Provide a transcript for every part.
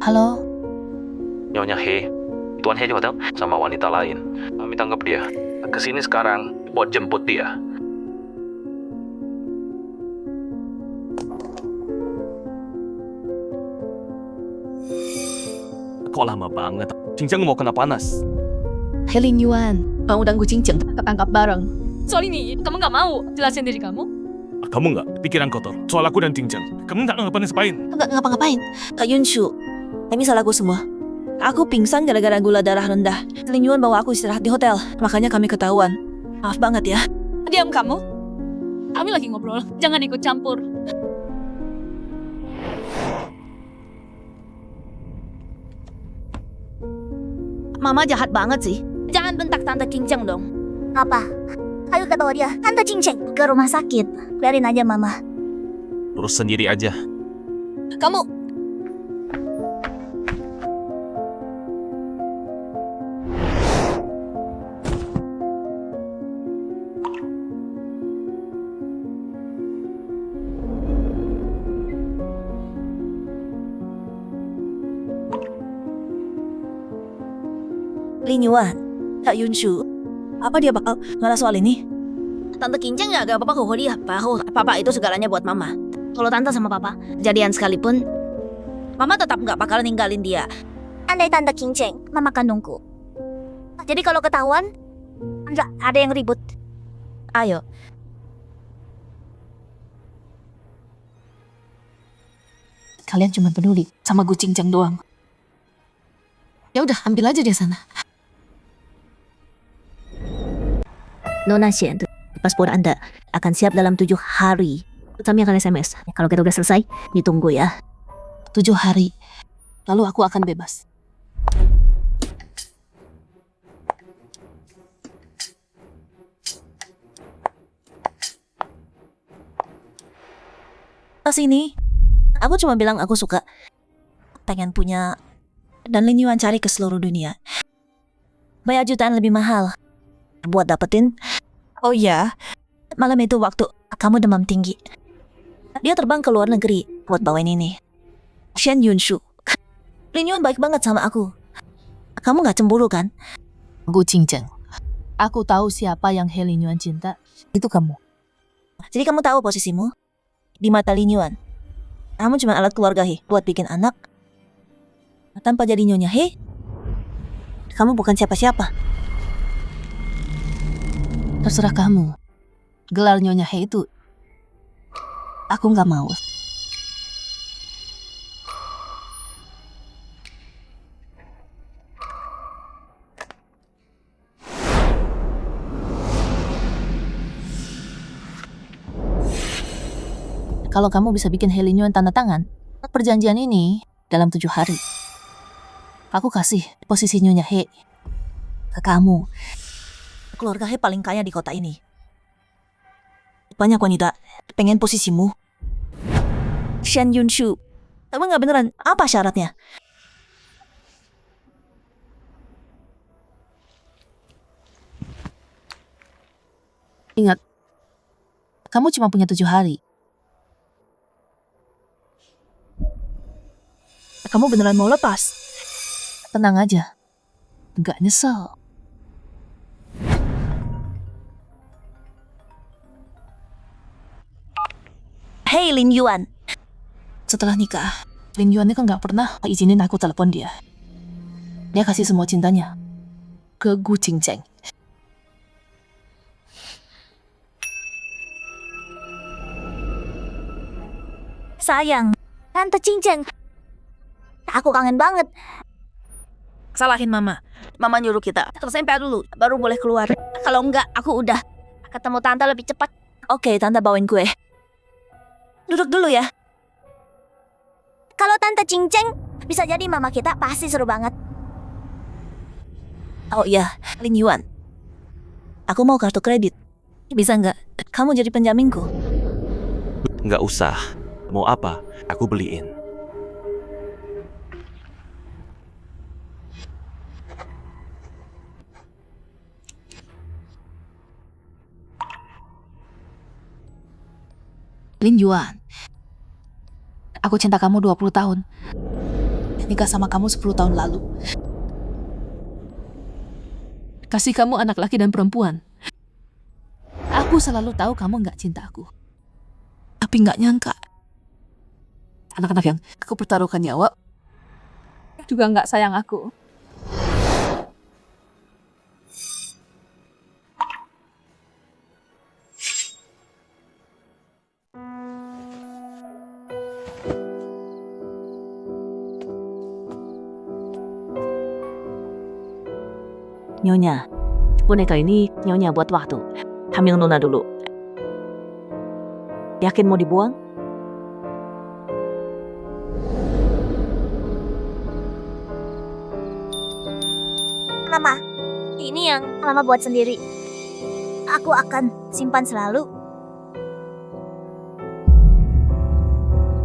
Halo, Nyonya He, Tuan He juga tahu sama wanita lain. Kami tangkap dia. Kesini sekarang buat jemput dia. Kok lama banget? Cincang mau kena panas. Helen Yuan, kamu dan Gu Qingqiang ketangkap bareng. Soal ini, kamu nggak mau jelasin diri kamu? Kamu nggak pikiran kotor soal aku dan Cincang. Kamu nggak ngapain? Nggak ngapa-ngapain. Kak Yunshu, ini salahku semua. Aku pingsan gara-gara gula darah rendah. Lin Yuan bawa aku istirahat di hotel, makanya kami ketahuan. Maaf banget ya. Diam kamu. Kami lagi ngobrol, jangan ikut campur. Mama jahat banget sih. Jangan bentak Tante Cincang dong. Apa? Ayo kita bawa dia, Tante Cincang, ke rumah sakit. Biarin aja Mama. Terus sendiri aja. Kamu Lin Yuan, Kak Yunshu, apa dia bakal marah soal ini? Tante Cincang gak apa-apa kok dia. Papa itu segalanya buat Mama. Kalau Tante sama Papa jadian sekalipun, Mama tetap gak bakal ninggalin dia. Andai Tante Cincang, Mama kandungku. Jadi kalau ketahuan, ada yang ribut. Ayo, Kalian cuma peduli sama Gu Qingqiang doang. Ya udah, ambil aja dia sana. Nona Shen, paspor Anda akan siap dalam 7 hari. Kami akan SMS. Kalau kita udah selesai, ditunggu ya. 7 hari. Lalu aku akan bebas. sini. Aku cuma bilang aku suka. Pengen punya. Dan Lin Yuan cari ke seluruh dunia. Bayar jutaan lebih mahal. Buat dapetin. Oh ya, malam itu waktu kamu demam tinggi. Dia terbang ke luar negeri buat bawain ini. Shen Yunshu. Lin Yuan baik banget sama aku. Kamu gak cemburu kan? Gu Qingqiang, aku tahu siapa yang Helen Yuan cinta. Itu kamu. Jadi kamu tahu posisimu? Di mata Lin Yuan. Kamu cuma alat keluarga He buat bikin anak. Tanpa jadi nyonya He, kamu bukan siapa-siapa. Terserah kamu. Gelar Nyonya He itu aku nggak mau. Kalau kamu bisa bikin Helen Yuan tanda tangan perjanjian ini dalam 7 hari, aku kasih posisi Nyonya He ke kamu. Keluarga He paling kaya di kota ini. Banyak wanita pengen posisimu. Shen Yunshu, kamu gak beneran, apa syaratnya? Ingat, kamu cuma punya 7 hari. Kamu beneran mau lepas? Tenang aja, gak nyesel. Hey Lin Yuan. Setelah nikah, Lin Yuan kan gak pernah izinin aku telepon dia. Dia kasih semua cintanya ke Gu Qingqiang. Sayang, Tante Cincang, aku kangen banget. Salahin mama. Mama nyuruh kita tersemper dulu, baru boleh keluar. Kalau enggak, aku udah ketemu Tante lebih cepat. Oke, Tante bawain kue. Duduk dulu ya. Kalau Tante Cincang, bisa jadi mama kita pasti seru banget. Oh iya, Lin Yuan. Aku mau kartu kredit. Bisa nggak? Kamu jadi penjaminku. Nggak usah. Mau apa? Aku beliin. Lin Yuan, aku cinta kamu 20 tahun. nikah sama kamu 10 tahun lalu. Kasih kamu anak laki dan perempuan. Aku selalu tahu kamu nggak cinta aku. Tapi nggak nyangka. Anak-anak yang aku pertaruhkan nyawa juga nggak sayang aku. Nyonya, boneka ini Nyonya buat waktu. Hamil Nona dulu. Yakin mau dibuang? Mama, ini yang Mama buat sendiri. Aku akan simpan selalu.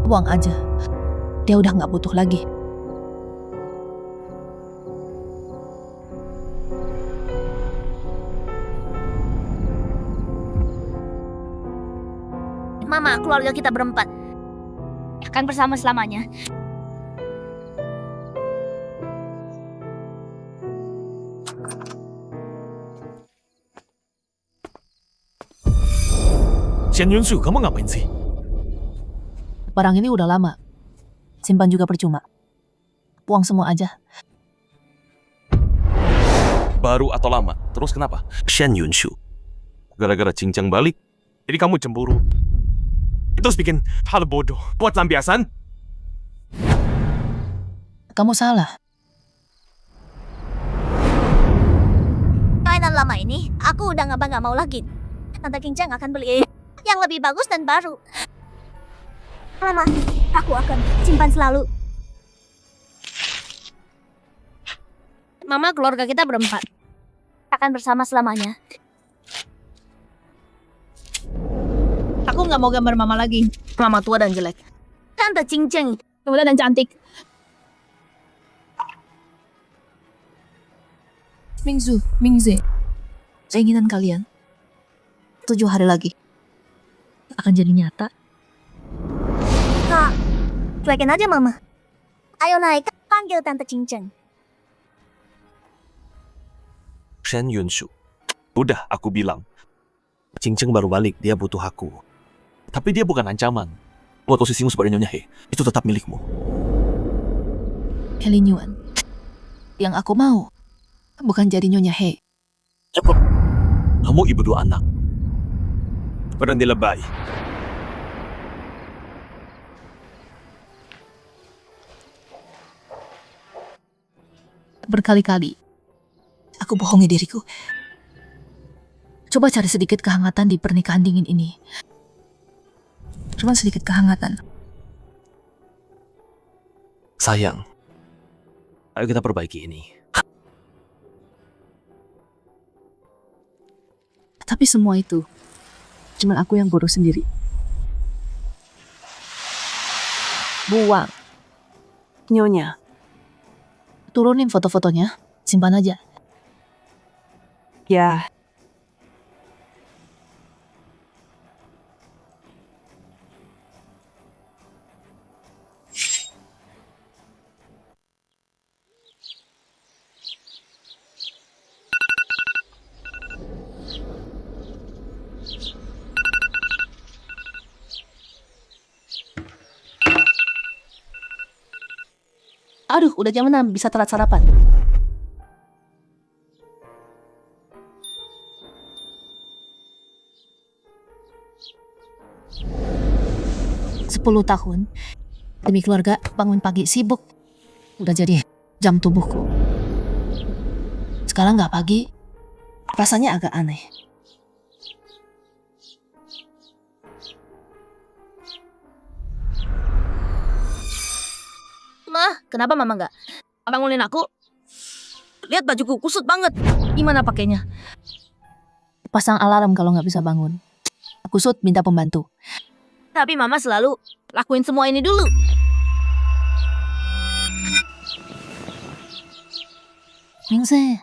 Buang aja. Dia udah nggak butuh lagi. Mama, keluarga kita berempat akan bersama selamanya. Shen Yunshu, kamu ngapain sih? Barang ini udah lama. Simpan juga percuma. Buang semua aja. Baru atau lama? Terus kenapa? Shen Yunshu. Gara-gara cincang balik, jadi kamu cemburu. Terus bikin hal bodoh buat lampiasan? Kamu salah. Mainan lama ini, aku udah nggak mau lagi. Tante Kincang akan beli yang lebih bagus dan baru. Mama, aku akan simpan selalu. Mama, keluarga kita berempat akan bersama selamanya. Aku nggak mau gambar mama lagi. Mama tua dan jelek. Tante Cincang Muda dan cantik. Mingze. Keinginan kalian 7 hari lagi akan jadi nyata. Kak, cuekin aja Mama. Ayo naik, panggil Tante Cincang. Shen Yunshu. Udah aku bilang. Cincang baru balik, dia butuh aku. Tapi dia bukan ancaman. Buat posisimu sebagai Nyonya He, itu tetap milikmu. He Lin Yuan. Yang aku mau bukan jadi Nyonya He. Cukup. Kamu ibu 2 anak. Berhenti lebay. Berkali-kali aku bohongi diriku. Coba cari sedikit kehangatan di pernikahan dingin ini. Cuma sedikit kehangatan. Sayang. Ayo kita perbaiki ini. Tapi semua itu cuma aku yang bodoh sendiri. Buang. Nyonya. Turunin foto-fotonya, simpan aja. Ya. Aduh, udah jam 6, bisa telat sarapan. Sepuluh tahun demi keluarga, bangun pagi sibuk. Udah jadi jam tubuhku. Sekarang nggak pagi, rasanya agak aneh. Ma, kenapa Mama nggak bangunin aku? Lihat bajuku kusut banget. Gimana pakainya? Pasang alarm kalau nggak bisa bangun. Aku minta pembantu. Tapi Mama selalu lakuin semua ini dulu. Mingse.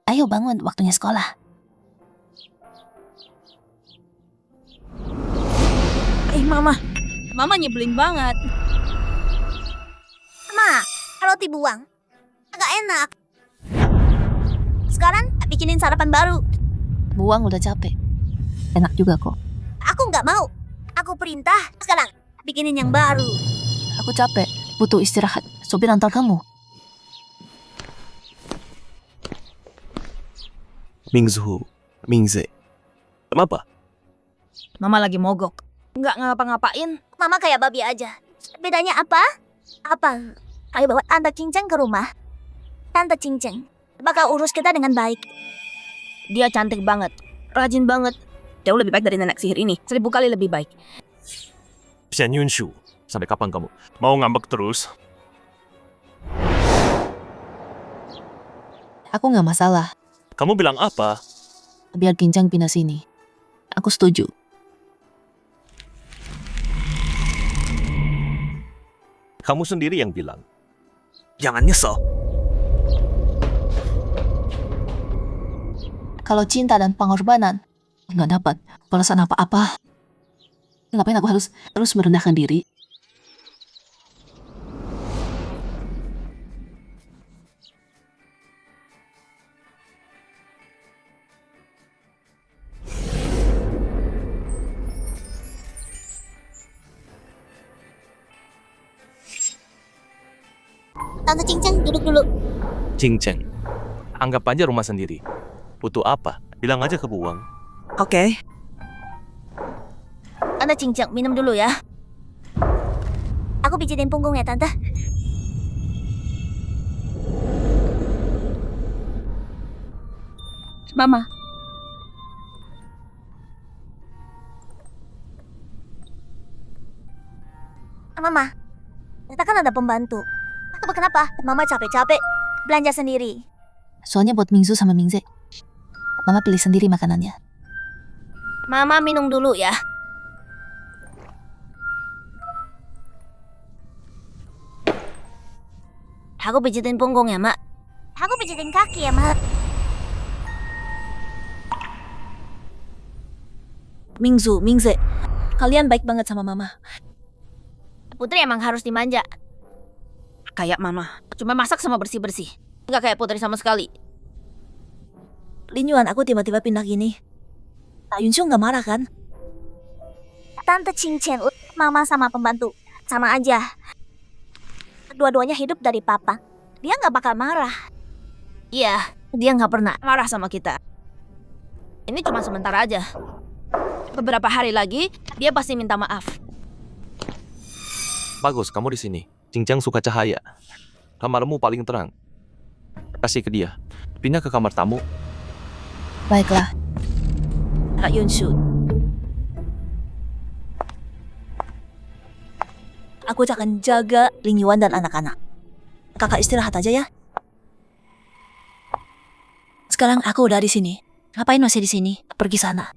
Ayo bangun, waktunya sekolah. Mama, Mama nyebelin banget. Ma, roti buang. Agak enak. Sekarang bikinin sarapan baru. Buang udah capek. Enak juga kok. Aku nggak mau. Aku perintah. Sekarang bikinin yang baru. Aku capek, butuh istirahat. Sopir antar kamu. Mingzu, Mingze. Kenapa? Mama lagi mogok. Nggak ngapa-ngapain. Mama kayak babi aja. Bedanya apa? Apa? Ayo bawa Tante Cincang ke rumah. Tante Cincang bakal urus kita dengan baik. Dia cantik banget. Rajin banget. Jauh lebih baik dari nenek sihir ini. 1000 kali lebih baik. Shen Yunshu, sampai kapan kamu mau ngambek terus? Aku nggak masalah. Kamu bilang apa? Biar Ginjang pindah sini. Aku setuju. Kamu sendiri yang bilang. Jangan nyesel. Kalau cinta dan pengorbanan nggak dapat balasan apa-apa, ngapain aku harus terus merendahkan diri? Tante Cincang duduk dulu. Cinceng, anggap aja rumah sendiri. Butuh apa? Bilang aja ke Buang. Oke. Tante Cincang minum dulu ya. Aku pijitin punggung ya Tante. Mama. Mama, kita kan ada pembantu. Kenapa? Mama capek-capek belanja sendiri. Soalnya buat Mingzu sama Mingze, Mama pilih sendiri makanannya. Mama minum dulu ya. Aku pijitin punggung ya, Mak. Aku pijitin kaki ya, Mak. Mingzu, Mingze, kalian baik banget sama Mama. Putri emang harus dimanja. Kayak Mama, cuma masak sama bersih-bersih. Nggak kayak Putri sama sekali. Lin Yuan, aku tiba-tiba pindah gini. Tak Yunshu nggak marah kan? Tante Cincin, Mama sama pembantu sama aja. Dua-duanya hidup dari Papa. Dia nggak bakal marah. Iya, dia nggak pernah marah sama kita. Ini cuma sebentar aja. Beberapa hari lagi, dia pasti minta maaf. Bagus, kamu di sini. Cincang suka cahaya. Kamarmu paling terang. Kasih ke dia. Pindah ke kamar tamu. Baiklah, Kak Yunshu. Aku akan jaga Lin Yuan dan anak-anak. Kakak istirahat aja ya. Sekarang aku udah di sini. Ngapain masih di sini? Pergi sana.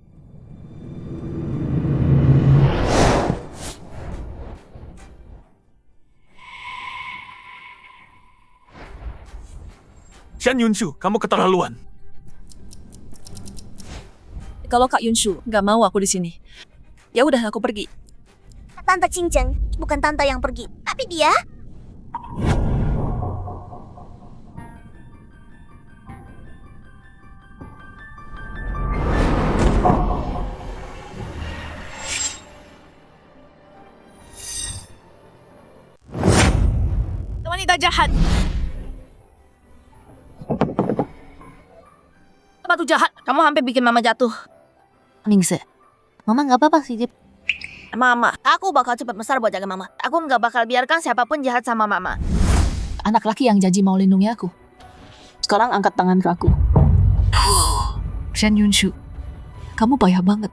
Shen Yunshu, kamu keterlaluan. Kalau Kak Yunshu nggak mau aku di sini, ya udah aku pergi. Tante Cincin, bukan Tante yang pergi, tapi dia. Wanita jahat. Batu jahat. Kamu hampir bikin Mama jatuh. Mingze. Mama nggak apa-apa sih, Dip. Mama, aku bakal cepat besar buat jaga Mama. Aku nggak bakal biarkan siapapun jahat sama Mama. Anak laki yang janji mau lindungi aku. Sekarang angkat tangan ke aku. Shen Yunshu, kamu payah banget.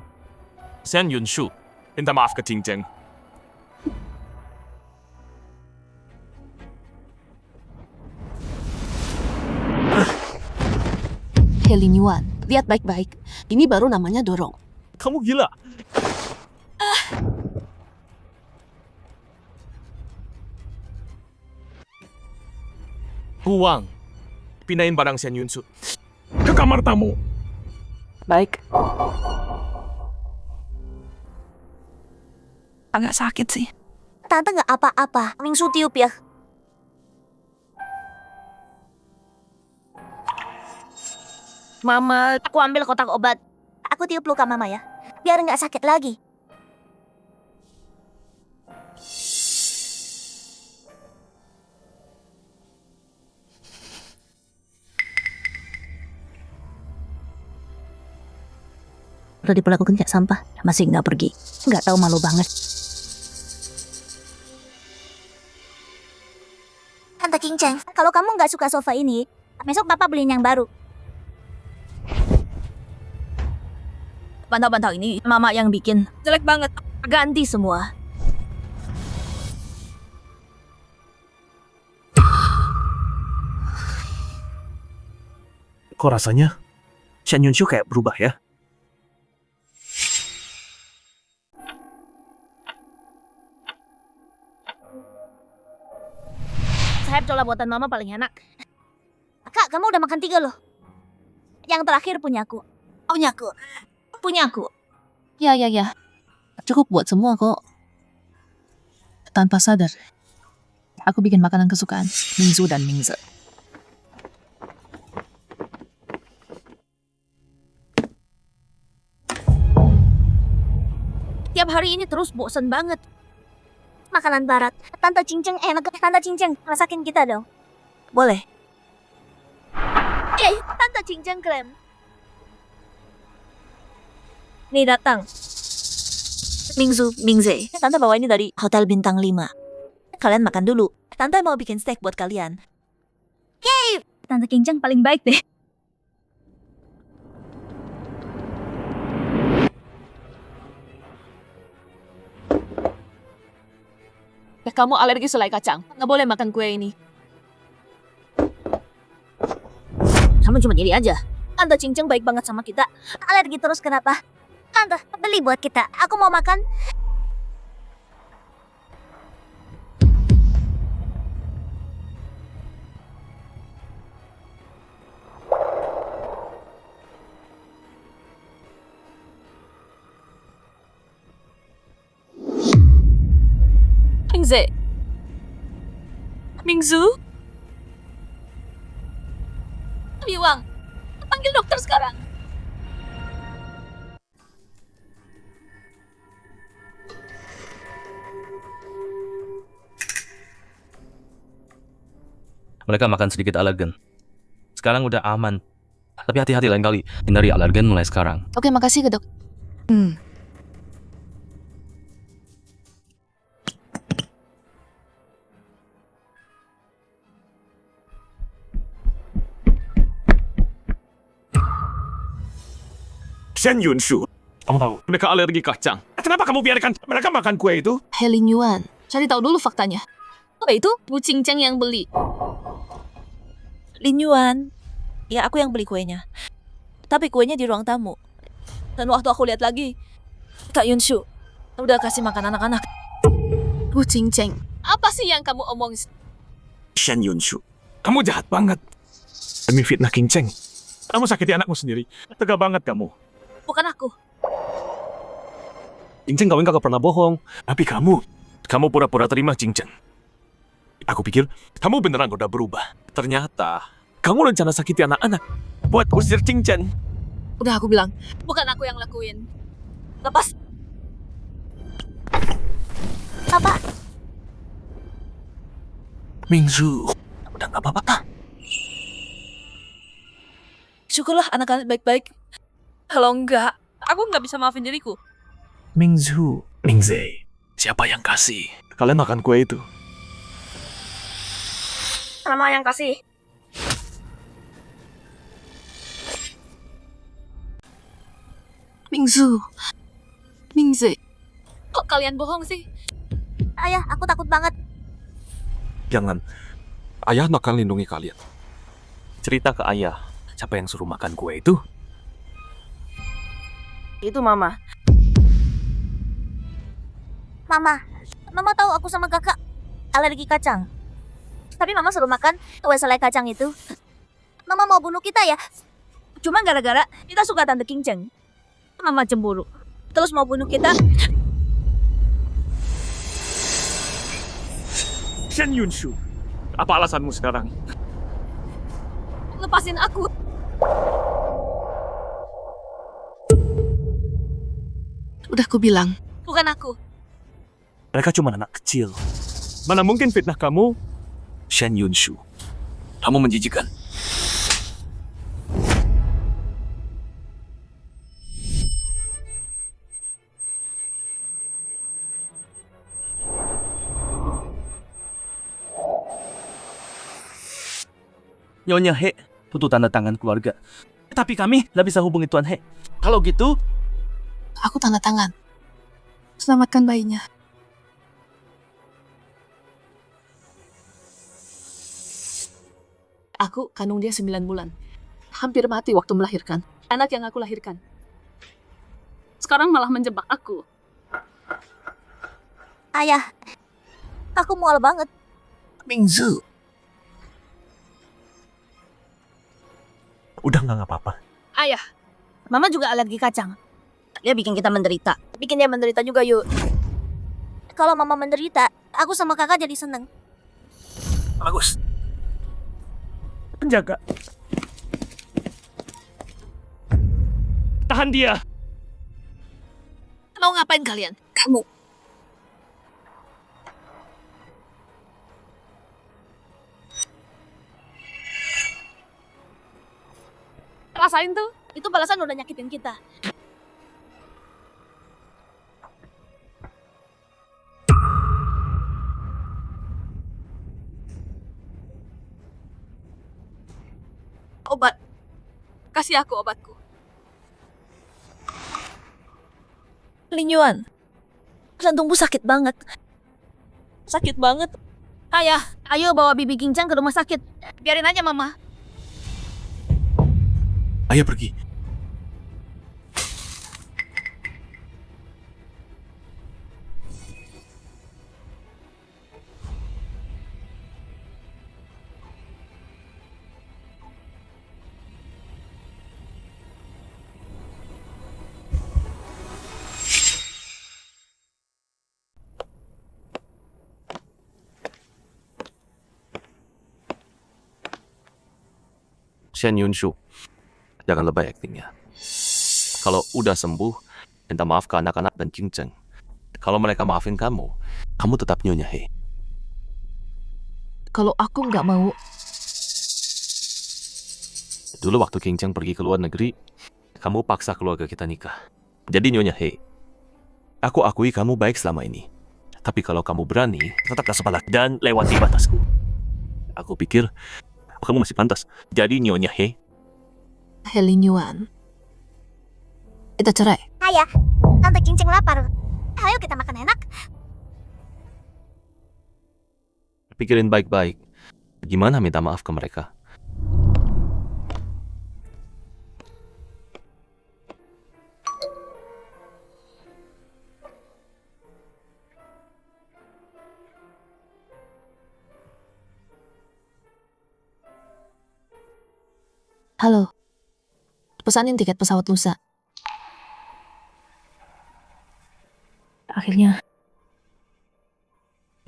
Shen Yunshu, minta maaf ke Cincang. Lin Yuan, lihat baik-baik. Ini baru namanya dorong. Kamu gila. Buang. Pindahin barang Shen Yunshu ke kamar tamu. Baik. Agak sakit sih. Tante nggak apa-apa. Mingsu tiup ya. Mama, aku ambil kotak obat. Aku tiup luka mama ya. Biar nggak sakit lagi. Udah diperlakukan kayak sampah, masih nggak pergi. Nggak tahu, malu banget. Tante Kinceng, kalau kamu nggak suka sofa ini, besok papa beliin yang baru. Bantal-bantal ini mama yang bikin. Jelek banget. Ganti semua. Kok rasanya Shen Yunshu kayak berubah ya? Sayap cola buatan mama paling enak. Kak, kamu udah makan 3 loh. Yang terakhir punyaku. Punyaku. Punyaku. Ya. Cukup buat semua kok. Tanpa sadar, aku bikin makanan kesukaan Mingzu dan Mingze. Tiap hari ini terus bosen banget. Makanan barat. Tante Cinceng enak. Tante Cinceng, masakin kita dong. Boleh. Tante Cinceng krem. Nih datang. Mingzu, Mingze. Tante bawa ini dari Hotel Bintang 5. Kalian makan dulu. Tante mau bikin steak buat kalian. Tante Cinceng paling baik deh. Kamu alergi selai kacang. Nggak boleh makan kue ini. Kamu cuma jadi aja. Tante Cinceng baik banget sama kita. Alergi terus kenapa? Tante, beli buat kita. Aku mau makan. Mingze. Mingzu. Biwang, panggil dokter sekarang. Mereka makan sedikit alergen. Sekarang udah aman. Tapi hati-hati lain kali. Hindari alergen mulai sekarang. Oke, makasih ke dok. Shen Yunshu. Kamu tahu, mereka alergi kacang. Kenapa kamu biarkan mereka makan kue itu? Helin Yuan, cari tahu dulu faktanya. Oh itu Bu Cinceng yang beli. Lin Yuan. Ya, aku yang beli kuenya. Tapi kuenya di ruang tamu. Dan waktu aku lihat lagi, Kak Yunshu udah kasih makan anak-anak. Bu Cinceng, apa sih yang kamu omong? Shen Yunshu. Kamu jahat banget. Demi fitnah Kinceng. Kamu sakiti anakmu sendiri. Tega banget kamu. Bukan aku. Cinceng kawin kagak pernah bohong. Tapi kamu pura-pura terima cincin. Aku pikir kamu beneran udah berubah. Ternyata kamu rencana sakiti anak-anak buat usir cincin. Udah aku bilang, bukan aku yang lakuin. Lepas. Papa, Mingzu, udah nggak apa-apa tak? Syukurlah anak-anak baik-baik. Kalau enggak, aku nggak bisa maafin diriku. Mingzu, Mingze, siapa yang kasih kalian makan kue itu? Mama yang kasih. Mingzu, Mingze, kok kalian bohong sih? ayah, aku takut banget. Jangan. Ayah akan lindungi kalian. Cerita ke ayah, siapa yang suruh makan kue itu? Itu mama. Mama tahu aku sama kakak alergi kacang. Tapi mama suruh makan kue selai kacang itu. Mama mau bunuh kita ya? Cuma gara-gara kita suka Tante Kinceng. Mama cemburu. Terus mau bunuh kita. Shen Yunshu, apa alasanmu sekarang? Lepasin aku. Udah ku bilang, bukan aku. Mereka cuma anak kecil. Mana mungkin fitnah kamu? Shen Yunshu, kamu menjijikan. Nyonya He, butuh tanda tangan keluarga. Tapi kami nggak bisa hubungi Tuan He. Kalau gitu, Aku tanda tangan. Selamatkan bayinya. Aku kandung dia 9 bulan. Hampir mati waktu melahirkan. Anak yang aku lahirkan. Sekarang malah menjebak aku. Ayah, aku mual banget. Mingzu. Udah nggak apa-apa. Ayah, Mama juga alergi kacang. Dia bikin kita menderita. Bikin dia menderita juga yuk. Kalau mama menderita, aku sama kakak jadi seneng. Bagus. Penjaga. Tahan dia. mau ngapain kalian? Kamu. Rasain tuh. Itu balasan udah nyakitin kita. Obat. Kasih aku obatku. Lin Yuan, jantungmu sakit banget. Sakit banget. Ayah, ayo bawa Bibi Gincang ke rumah sakit. Biarin aja Mama. Ayo pergi. Shen Yunshu, jangan lebay aktingnya. Kalau udah sembuh, minta maaf ke anak-anak dan Qingzhen. Kalau mereka maafin kamu, kamu tetap Nyonya He. Kalau aku nggak mau, Dulu waktu Qingzhen pergi ke luar negeri, kamu paksa keluarga kita nikah. Jadi Nyonya He, aku akui kamu baik selama ini. Tapi kalau kamu berani, tetap gak sepalah dan lewati batasku. Aku pikir kamu masih pantas jadi Nyonya He. Lin Yuan. Kita cerai. Ayah, Tante Kincing lapar. Ayo kita makan enak. Pikirin baik-baik. Gimana minta maaf ke mereka? Halo. Pesanin tiket pesawat lusa. Akhirnya,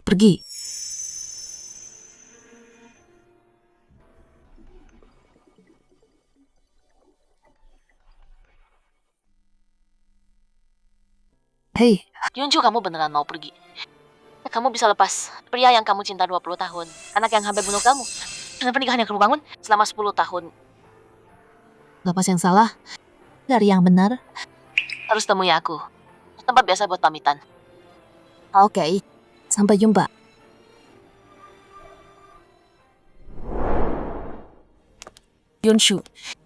Pergi. Hei, Yunju, kamu beneran mau pergi? Kamu bisa lepas pria yang kamu cinta 20 tahun, anak yang hampir bunuh kamu, dan pernikahan yang kamu bangun selama 10 tahun. Lepas yang salah, dari yang benar, harus temui aku. Tempat biasa buat pamitan. Oke, sampai jumpa. Yunshu,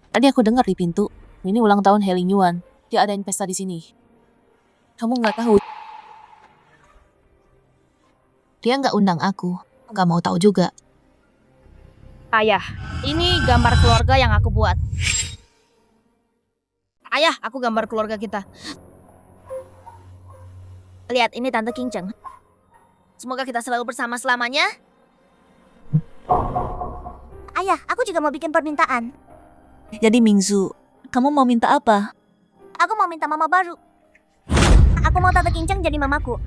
tadi aku dengar di pintu, ini ulang tahun He Lin Yuan. Dia adain pesta di sini. Kamu nggak tahu? Dia nggak undang aku, nggak mau tahu juga. Ayah, ini gambar keluarga yang aku buat. Ayah, aku gambar keluarga kita. Lihat, ini Tante Kinceng. Semoga kita selalu bersama selamanya. Ayah, aku juga mau bikin permintaan. jadi Mingzu, kamu mau minta apa? Aku mau minta mama baru. Aku mau Tante Kinceng jadi mamaku.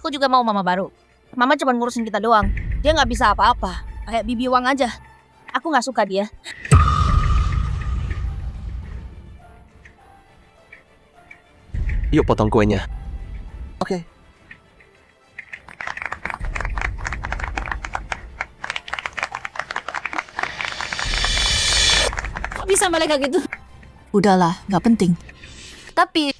Aku juga mau mama baru. Mama cuma ngurusin kita doang. Dia nggak bisa apa-apa. Kayak Bibi Wang aja. Aku nggak suka dia. Yuk potong kuenya. Oke. Kok bisa mereka gitu? Udahlah, nggak penting. Tapi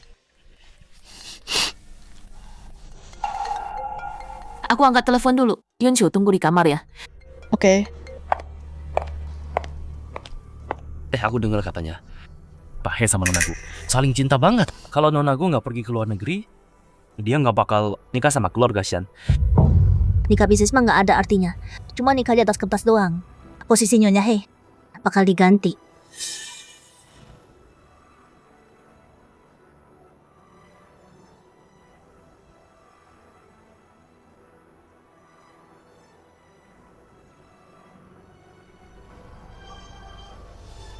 aku angkat telepon dulu. Yunshu, tunggu di kamar ya. Oke. Aku dengar katanya Pak He sama Nonagu saling cinta banget. Kalau Nonagu nggak pergi ke luar negeri, dia nggak bakal nikah sama keluarga Shan. Nikah bisnis mah nggak ada artinya. Cuma nikah di atas kertas doang. Posisi Nyonya He bakal diganti.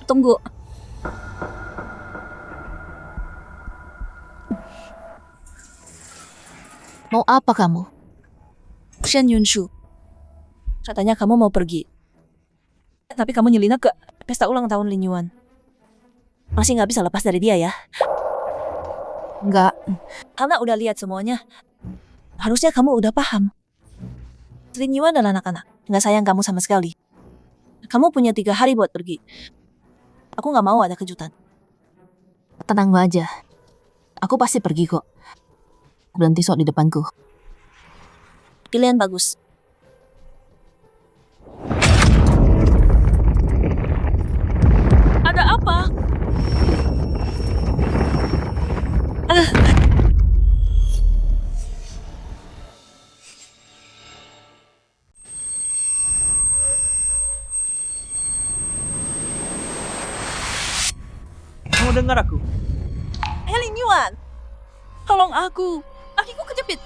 Tunggu. Mau apa kamu? Shen Yunshu, katanya kamu mau pergi. Tapi kamu nyelinap ke pesta ulang tahun Lin Yuan. Masih nggak bisa lepas dari dia ya? Nggak. Karena udah lihat semuanya. Harusnya kamu udah paham. Lin Yuan adalah anak-anak. Nggak sayang kamu sama sekali. Kamu punya 3 hari buat pergi. Aku nggak mau ada kejutan. Tenang aja. Aku pasti pergi kok. Berhenti sok di depanku. Pilihan bagus. Ada apa? Kamu dengar aku? Lin Yuan, tolong aku. Kakiku kejepit.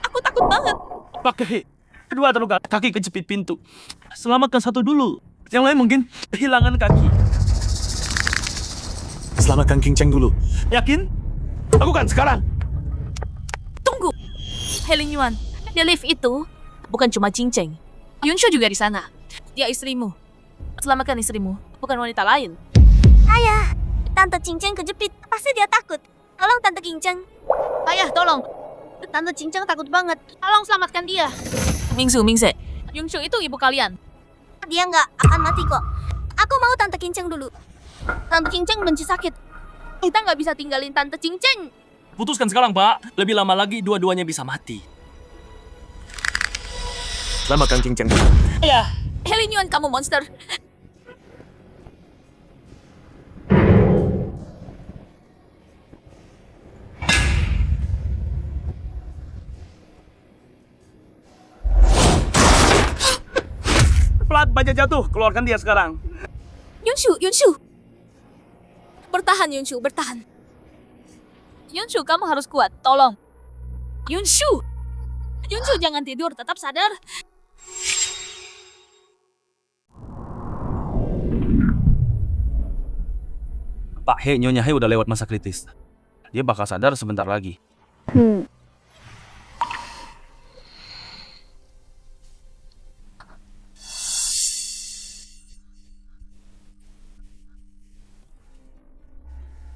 Aku takut banget. Pak He, kedua terluka, kaki kejepit pintu. Selamatkan satu dulu. Yang lain mungkin kehilangan kaki. Selamatkan King Cheng dulu. Yakin? Lakukan sekarang. Tunggu. Lin Yuan, di lift itu bukan cuma Cinceng. Yunshu juga di sana. Dia istrimu. Selamatkan istrimu, bukan wanita lain. Ayah, Tante Cincang kejepit. Pasti dia takut. Tolong Tante Cincang. Ayah, tolong. Tante Cincang takut banget. Tolong selamatkan dia. Mingse. Yunshu itu ibu kalian. Dia nggak akan mati kok. Aku mau Tante Cincang dulu. Tante Cincang benci sakit. Kita nggak bisa tinggalin Tante Cincang. Putuskan sekarang, Pak. Lebih lama lagi dua-duanya bisa mati. Selamatkan King Cheng dulu. Lin Yuan, kamu monster. Pelat baja jatuh, keluarkan dia sekarang. Yunshu. Bertahan, Yunshu, bertahan. Yunshu, kamu harus kuat, tolong. Yunshu, jangan tidur, tetap sadar. Pak He, Nyonya He udah lewat masa kritis. Dia bakal sadar sebentar lagi.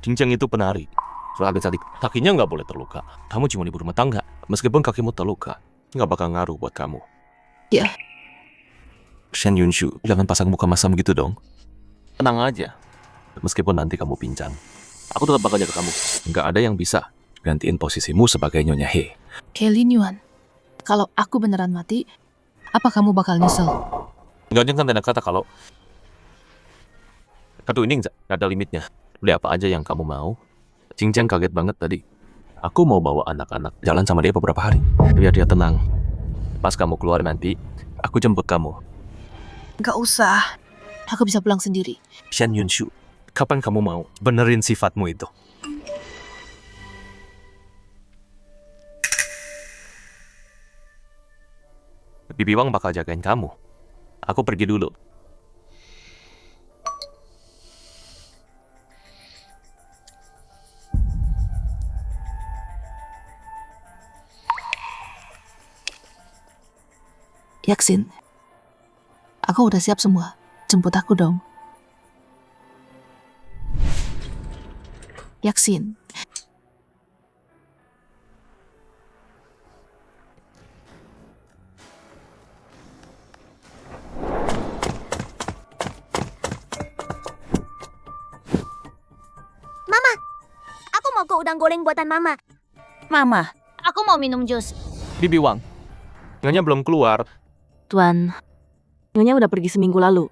King Cheng itu penari. Agak cantik. Kakinya nggak boleh terluka. Kamu cuma ibu rumah tangga. Meskipun kakimu terluka, nggak bakal ngaruh buat kamu. Ya. Shen Yunshu, jangan pasang muka masam gitu dong. Tenang aja. Meskipun nanti kamu pincang, aku tetap bakal jaga kamu. Nggak ada yang bisa gantiin posisimu sebagai Nyonya He. Lin Yuan, kalau aku beneran mati, apa kamu bakal nyesel? Nggak jangan tanda kata kalau kartu ini nggak ada limitnya. Beli apa aja yang kamu mau. Cincang kaget banget tadi. Aku mau bawa anak-anak jalan sama dia beberapa hari. Biar dia tenang. Pas kamu keluar nanti, aku jemput kamu. Gak usah. Aku bisa pulang sendiri. Shen Yunshu, kapan kamu mau benerin sifatmu itu? Bibi Wang bakal jagain kamu. Aku pergi dulu. Yaksin, aku udah siap semua. Jemput aku dong. Yaksin. Aku mau ke udang goreng buatan Mama. Mama, Aku mau minum jus. Bibi Wang, Nyonya belum keluar. Tuan, Nyonya udah pergi seminggu lalu.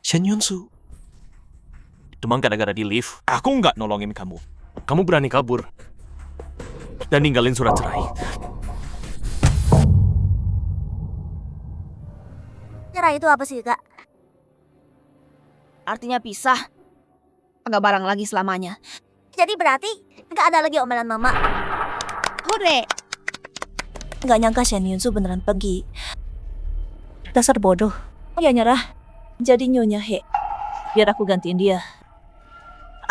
Shen Yunsu, Cuma gara-gara di lift, aku nggak nolongin kamu. Kamu berani kabur. Dan ninggalin surat cerai. Cerai itu apa sih, Kak? Artinya pisah. Nggak bareng lagi selamanya. Jadi berarti nggak ada lagi omelan Mama. Hore! nggak nyangka Shen Yunsu beneran pergi. Dasar bodoh. Ya nyerah. Jadi Nyonya He. Biar aku gantiin dia.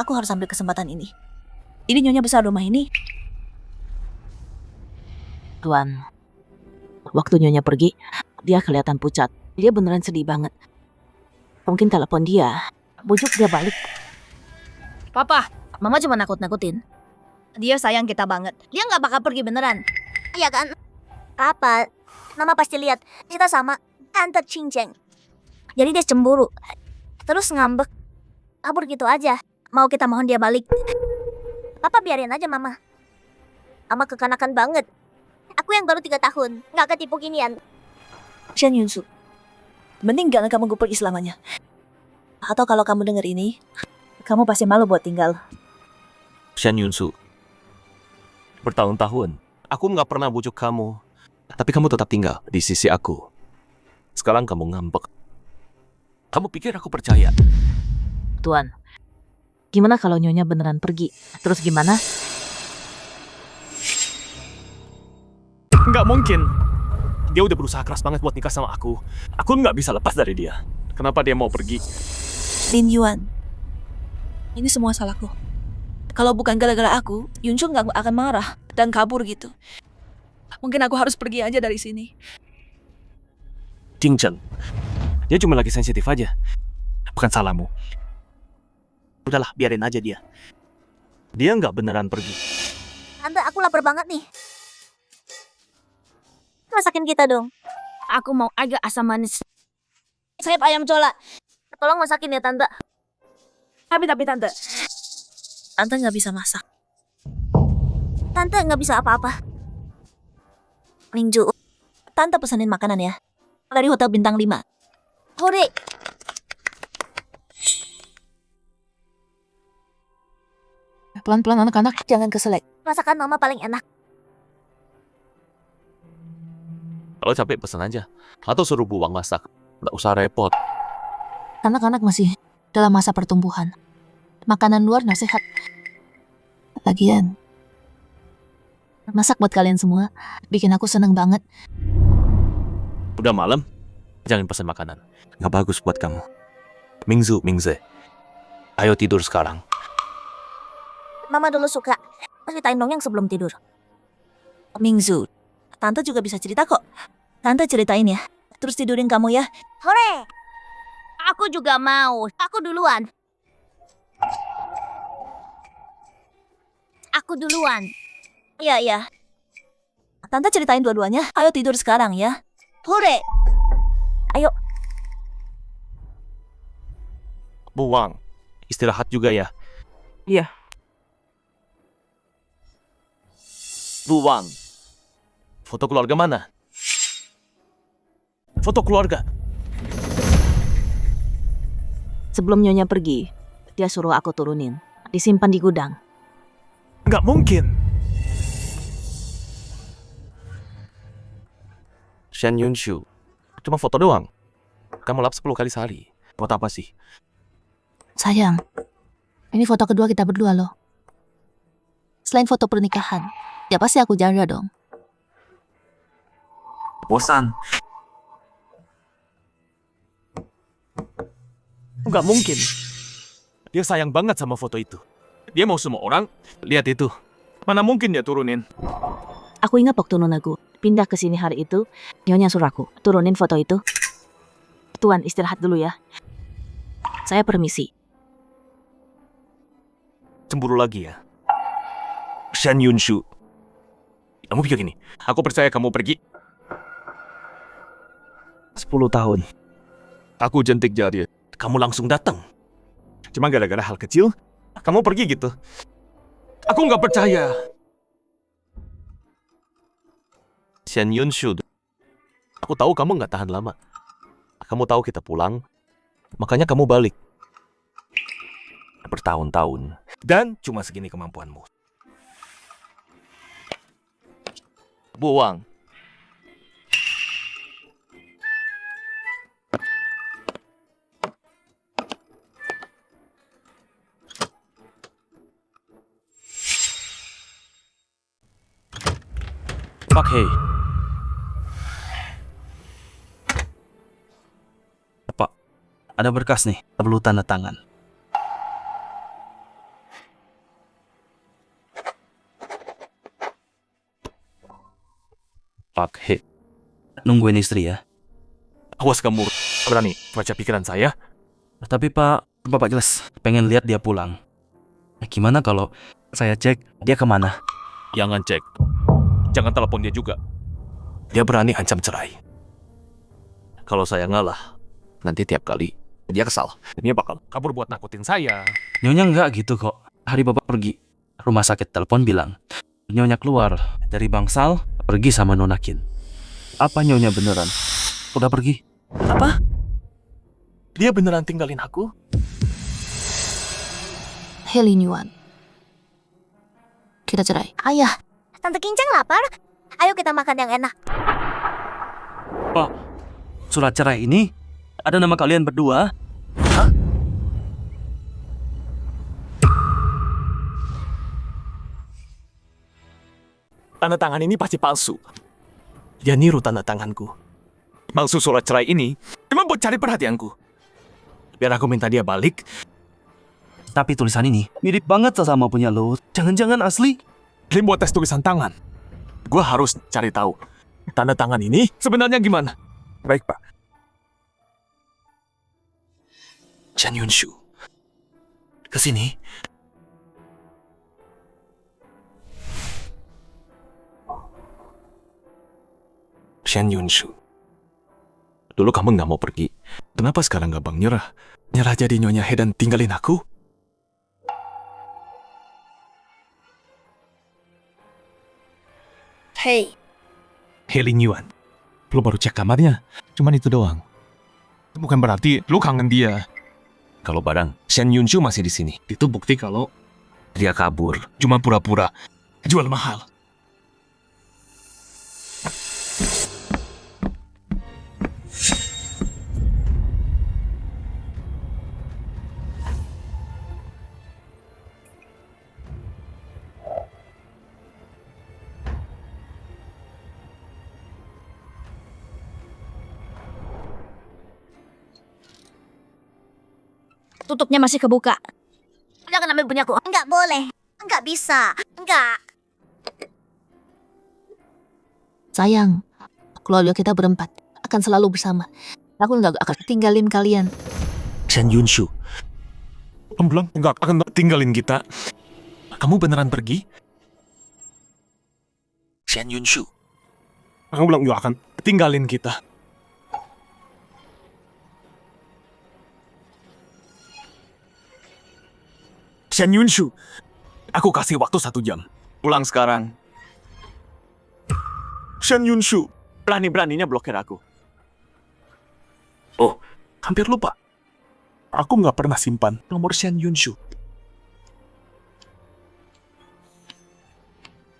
Aku harus ambil kesempatan ini. Ini Nyonya besar rumah ini. Tuan, waktu Nyonya pergi, dia kelihatan pucat. Dia beneran sedih banget. Mungkin telepon dia, bujuk dia balik. Papa, Mama cuma nakut-nakutin. Dia sayang kita banget. Dia nggak bakal pergi beneran. Iya kan? Apa? Mama pasti lihat kita sama Tante Cinceng. Jadi dia cemburu. Terus ngambek. Kabur gitu aja. Mau kita mohon dia balik. Papa biarin aja Mama. Mama kekanakan banget. Aku yang baru 3 tahun. Nggak ketipu ginian. Shen Yunsu. Mending jangan kamu gue pergi selamanya. Atau kalau kamu denger ini, kamu pasti malu buat tinggal. Shen Yunsu, bertahun-tahun, aku nggak pernah bujuk kamu. Tapi kamu tetap tinggal di sisi aku. Sekarang kamu ngambek. Kamu pikir aku percaya? Tuan, gimana kalau Nyonya beneran pergi? Terus gimana? Nggak mungkin. Dia udah berusaha keras banget buat nikah sama aku. Aku nggak bisa lepas dari dia. Kenapa dia mau pergi? Lin Yuan. Ini semua salahku. Kalau bukan gara-gara aku, Yunsu nggak akan marah dan kabur gitu. Mungkin aku harus pergi aja dari sini. Jingchen, dia cuma lagi sensitif aja. Bukan salahmu. Udahlah, biarin aja dia. Dia nggak beneran pergi. Tante, aku lapar banget nih. Masakin kita dong. Aku mau agak asam manis. Sayap ayam cola. Tolong masakin ya Tante. Tapi Tante. Tante nggak bisa masak. Tante nggak bisa apa-apa. Mingju. Tante pesanin makanan ya. Dari Hotel Bintang 5. Hore. Pelan-pelan anak-anak. Jangan keselek. Masakan Mama paling enak. Kalau capek pesan aja. Atau suruh buang masak. Nggak usah repot. Anak-anak masih dalam masa pertumbuhan. Makanan luar nggak sehat. Lagian, masak buat kalian semua bikin aku seneng banget. Udah malam, jangan pesan makanan. Nggak bagus buat kamu. Mingze. Ayo tidur sekarang. Mama dulu suka ceritain dong yang sebelum tidur. Mingzu. Tante juga bisa cerita kok. Tante ceritain ya. Terus tidurin kamu ya. Hore. Aku juga mau. Aku duluan. Aku duluan. Iya. Tante ceritain dua-duanya. Ayo tidur sekarang ya. Hore. Ayo. Buang. Istirahat juga ya. Iya. Buang. Foto keluarga mana? Foto keluarga. Sebelum Nyonya pergi, dia suruh aku turunin. Disimpan di gudang. Nggak mungkin. Shen Yunsu. Cuma foto doang. Kamu lap 10 kali sehari. Buat apa sih? Sayang, ini foto kedua kita berdua loh. Selain foto pernikahan, ya pasti aku jaga dong. Bosan. Nggak mungkin. Dia sayang banget sama foto itu. Dia mau semua orang lihat itu. Mana mungkin dia turunin? Aku ingat waktu Nonagu pindah ke sini hari itu, Nyonya suruh aku turunin foto itu. Tuan, istirahat dulu ya. Saya permisi. Cemburu lagi ya? Shen Yunshu. Kamu pikir gini, aku percaya kamu pergi. 10 tahun. Aku jentik jari. Kamu langsung datang. Cuma gara-gara hal kecil, kamu pergi gitu. Aku nggak percaya. Shen Yunshu, aku tahu kamu nggak tahan lama. Kamu tahu kita pulang, makanya kamu balik. Bertahun-tahun. Dan cuma segini kemampuanmu. Buang. Pak Hei. Pak, ada berkas nih, perlu tanda tangan. Pak Hei, nungguin istri ya. Awas kamu berani baca pikiran saya. Tapi Pak, Bapak jelas pengen lihat dia pulang. Gimana kalau saya cek dia kemana? Jangan cek. Jangan telepon dia juga. Dia berani ancam cerai. Kalau saya ngalah, nanti tiap kali dia kesal. Dia bakal kabur buat nakutin saya. Nyonya nggak gitu kok. Hari Bapak pergi rumah sakit, telepon bilang Nyonya keluar dari bangsal pergi sama Nona Qin. Apa Nyonya beneran udah pergi? Apa? Dia beneran tinggalin aku? Hei Lin Yuan. Kita cerai. Ayah, Tante Kincang lapar. Ayo kita makan yang enak. Pak, surat cerai ini ada nama kalian berdua? Tanda tangan ini pasti palsu. Dia niru tanda tanganku. Maksud surat cerai ini cuma buat cari perhatianku. Biar aku minta dia balik. Tapi tulisan ini mirip banget sama punya lo. Jangan-jangan asli? Lim buat tes tulisan tangan. Gua harus cari tahu tanda tangan ini sebenarnya gimana. Baik, Pak. Shen Yunshu. Kesini. Shen Yunshu. Dulu kamu nggak mau pergi. Kenapa sekarang Abang nyerah? Nyerah jadi Nyonya He dan tinggalin aku? Hei, He Lin Yuan. Lu baru cek kamarnya. Cuman itu doang. Bukan berarti lu kangen dia. Kalau barang, Shen Yunshu masih di sini. Itu bukti kalau dia kabur. cuma pura-pura jual mahal. tutupnya masih kebuka. Jangan ambil punyaku. Enggak boleh. Enggak bisa. Enggak. Sayang, keluarga kita berempat akan selalu bersama. Aku nggak akan tinggalin kalian. Shen Yunshu. Kamu bilang nggak akan tinggalin kita. Kamu beneran pergi? Shen Yunshu. Kamu bilang nggak akan tinggalin kita. Shen Yunshu. Aku kasih waktu 1 jam. Pulang sekarang. Shen Yunshu. Berani-beraninya blokir aku. Oh, hampir lupa. Aku nggak pernah simpan nomor Shen Yunshu.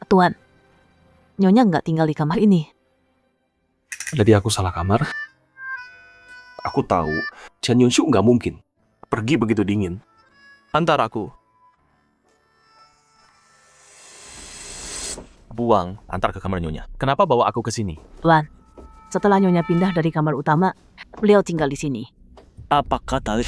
Tuan, Nyonya nggak tinggal di kamar ini. Jadi aku salah kamar? Aku tahu Shen Yunshu nggak mungkin pergi begitu dingin. Antar aku. Buang, antar ke kamar Nyonya. Kenapa bawa aku ke sini? Tuan, setelah Nyonya pindah dari kamar utama, beliau tinggal di sini. Apakah tali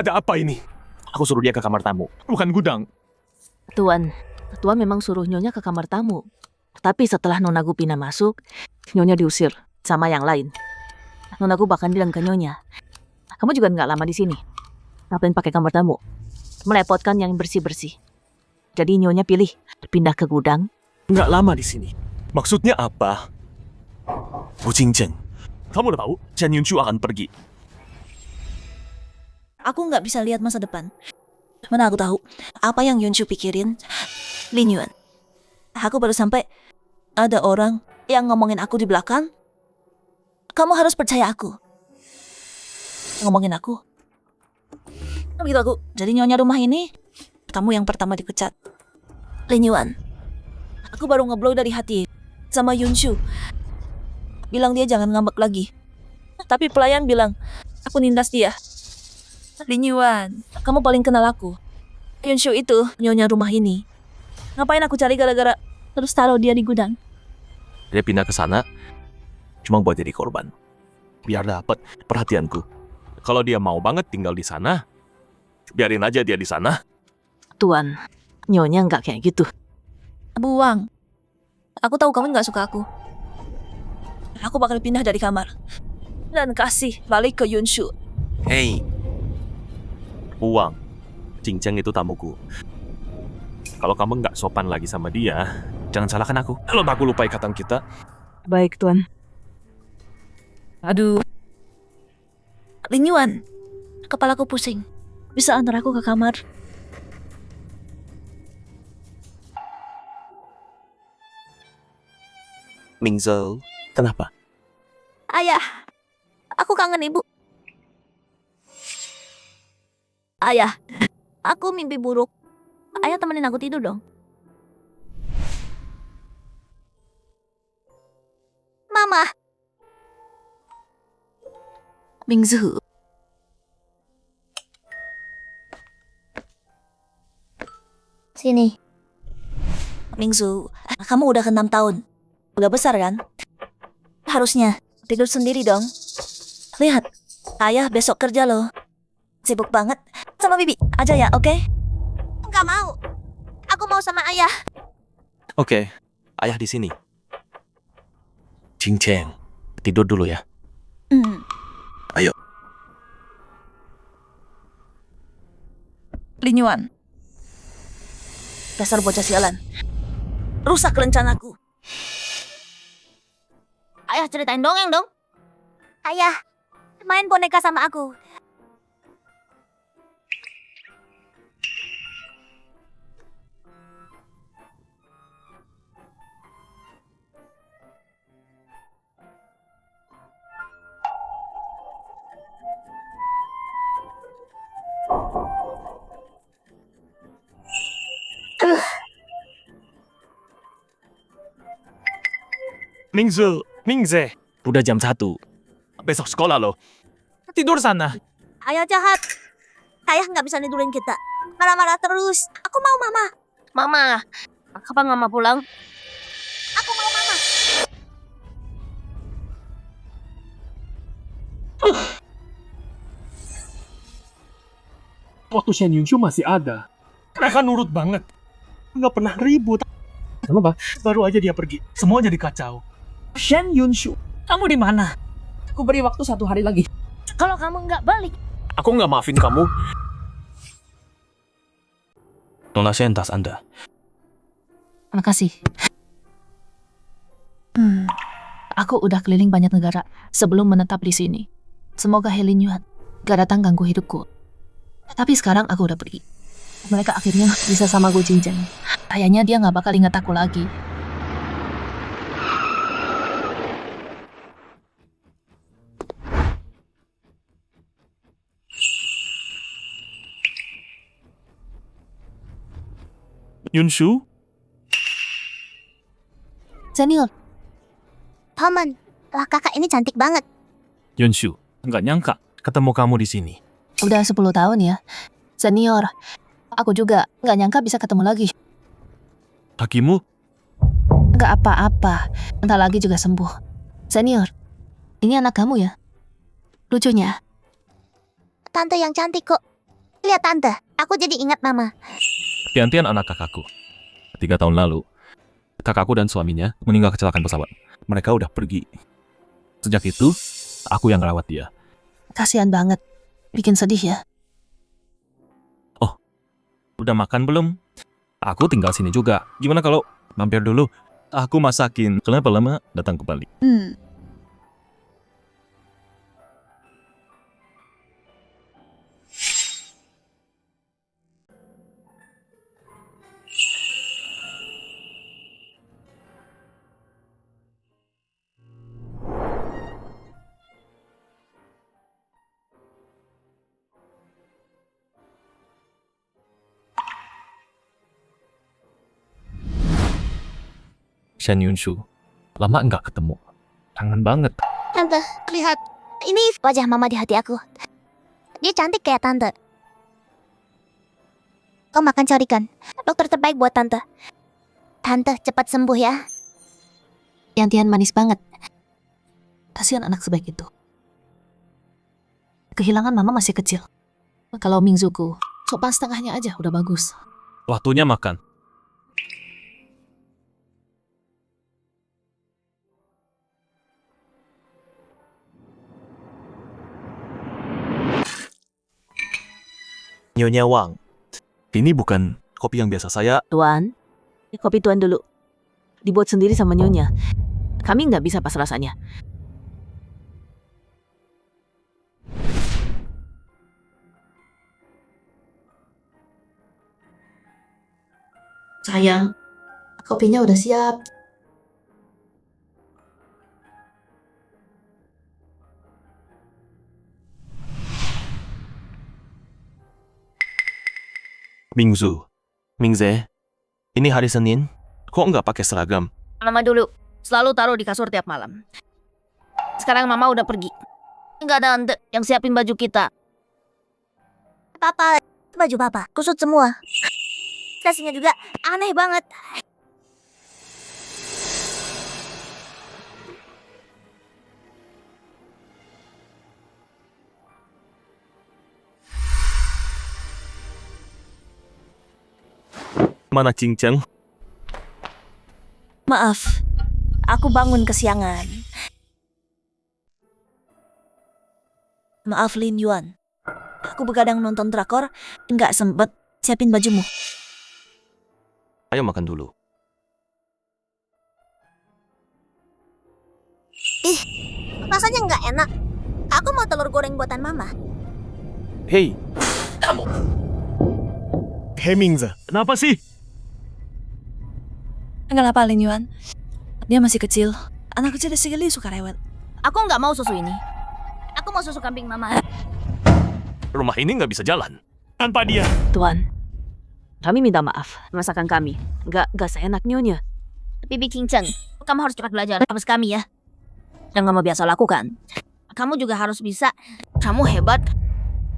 Ada apa ini? Aku suruh dia ke kamar tamu, bukan gudang. Tuan memang suruh Nyonya ke kamar tamu. Tapi setelah Nona Gupina masuk, Nyonya diusir sama yang lain. Nona Gu bahkan bilang ke Nyonya, kamu juga nggak lama di sini. Ngapain pakai kamar tamu? Merepotkan yang bersih-bersih. Jadi Nyonya pilih pindah ke gudang. Nggak lama di sini. Maksudnya apa? Bu Jingjeng, kamu udah tahu Chen Yunshu akan pergi. Aku nggak bisa lihat masa depan. Mana aku tahu apa yang Yunshu pikirin. Lin Yuan, aku baru sampai. Ada orang yang ngomongin aku di belakang. Kamu harus percaya aku. Ngomongin aku. Begitu aku jadi nyonya rumah ini, kamu yang pertama dipecat. Lin Yuan, aku baru ngeblow dari hati sama Yunshu. Bilang dia jangan ngambek lagi. Tapi pelayan bilang aku nindas dia. Lin Yuan, kamu paling kenal aku. Yunshu itu nyonya rumah ini. Ngapain aku cari gara-gara terus taruh dia di gudang? Dia pindah ke sana cuma buat jadi korban. Biar dapat perhatianku. Kalau dia mau banget tinggal di sana, biarin aja dia di sana. Tuan, Nyonya nggak kayak gitu. Buang. Aku tahu kamu nggak suka aku. Aku bakal pindah dari kamar dan kasih balik ke Yunshu. Hei, Uang, Jingjeng itu tamuku. Kalau kamu nggak sopan lagi sama dia, jangan salahkan aku. Kalau aku lupa ikatan kita. Baik, Tuan. Aduh. Lin Yuan, kepalaku pusing. Bisa antar aku ke kamar? Mingzhou, kenapa? Ayah, aku kangen ibu. Ayah, aku mimpi buruk. Ayah temenin aku tidur dong. Mama. Mingzhu, Sini. Mingzu, kamu udah ke 6 tahun. Udah besar kan? Harusnya tidur sendiri dong. Lihat, ayah besok kerja loh. Sibuk banget. Sama Bibi aja ya, oke? Enggak mau. Aku mau sama ayah. Oke, ayah di sini. Jingjeng, tidur dulu ya. Ayo. Lin Yuan. Dasar bocah sialan. Rusak rencanaku. Ayah ceritain dongeng dong. Ayah, main boneka sama aku. Mingzhou, Mingze, udah jam 1. Besok sekolah loh. Tidur sana. Ayah jahat. Ayah nggak bisa tidurin kita. Marah-marah terus. Aku mau mama. Mama, kapan Mama pulang? Aku mau mama. Waktu Shen Yunshu masih ada. Mereka nurut banget. Nggak pernah ribut. Kenapa? Baru aja dia pergi. Semua jadi kacau. Shen Yunshu, kamu di mana? Aku beri waktu 1 hari lagi. Kalau kamu nggak balik, Aku nggak maafin kamu. Nona Shen, tas Anda. makasih. Aku udah keliling banyak negara sebelum menetap di sini. Semoga Lin Yuan gak datang ganggu hidupku. Tapi sekarang aku udah pergi. Mereka akhirnya bisa sama Gu Jingjeng. Kayaknya dia gak bakal ingat aku lagi. Yunshu? Senior, Paman, kakak ini cantik banget. Yunshu, nggak nyangka ketemu kamu di sini. udah 10 tahun ya. Senior, aku juga gak nyangka bisa ketemu lagi. Kakimu? Gak apa-apa, bentar lagi juga sembuh. Senior, ini anak kamu ya? Lucunya, Tante yang cantik kok. Lihat tante, aku jadi ingat mama. Tian-Tian anak kakakku. 3 tahun lalu, kakakku dan suaminya meninggal kecelakaan pesawat. Mereka udah pergi. Sejak itu, aku yang rawat dia. Kasihan banget. Bikin sedih ya. Udah makan belum? Aku tinggal sini juga. Gimana kalau mampir dulu? Aku masakin. Kenapa lama datang kembali? Shen Yunshu, lama nggak ketemu. Kangen banget. Tante, lihat. Ini wajah mama di hati aku. Dia cantik kayak tante. Kau makan carikan. Dokter terbaik buat tante. Tante, cepat sembuh ya. Tian-Tian manis banget. Kasihan anak sebaik itu. Kehilangan mama masih kecil. Kalau Mingzuku, sopan setengahnya aja udah bagus. Waktunya makan. Nyonya Wang, Ini bukan kopi yang biasa saya. Tuan, kopi Tuan dulu. Dibuat sendiri sama Nyonya. Kami nggak bisa pas rasanya. Sayang, kopinya udah siap. Mingzu, Mingze, ini hari Senin, kok nggak pakai seragam? Mama dulu. Selalu taruh di kasur tiap malam. Sekarang mama udah pergi. Nggak ada ante yang siapin baju kita. Papa, baju papa kusut semua. Dasinya juga aneh banget. Mana Cincang? Maaf, aku bangun kesiangan. Maaf Lin Yuan. Aku begadang nonton drakor, nggak sempet siapin bajumu. Ayo makan dulu. Rasanya nggak enak. Aku mau telur goreng buatan mama. Hei, kamu. Hei Mingze, Kenapa sih? Kenapa Lin Yuan? Dia masih kecil. Anak kecil sekali suka rewel. Aku nggak mau susu ini. Aku mau susu kambing mama. Rumah ini nggak bisa jalan. Tanpa dia. Tuan, kami minta maaf. Masakan kami nggak seenak Nyonya. Bibi Cincang, kamu harus cepat belajar habis kami ya. Yang kamu biasa lakukan. Kamu juga harus bisa. Kamu hebat.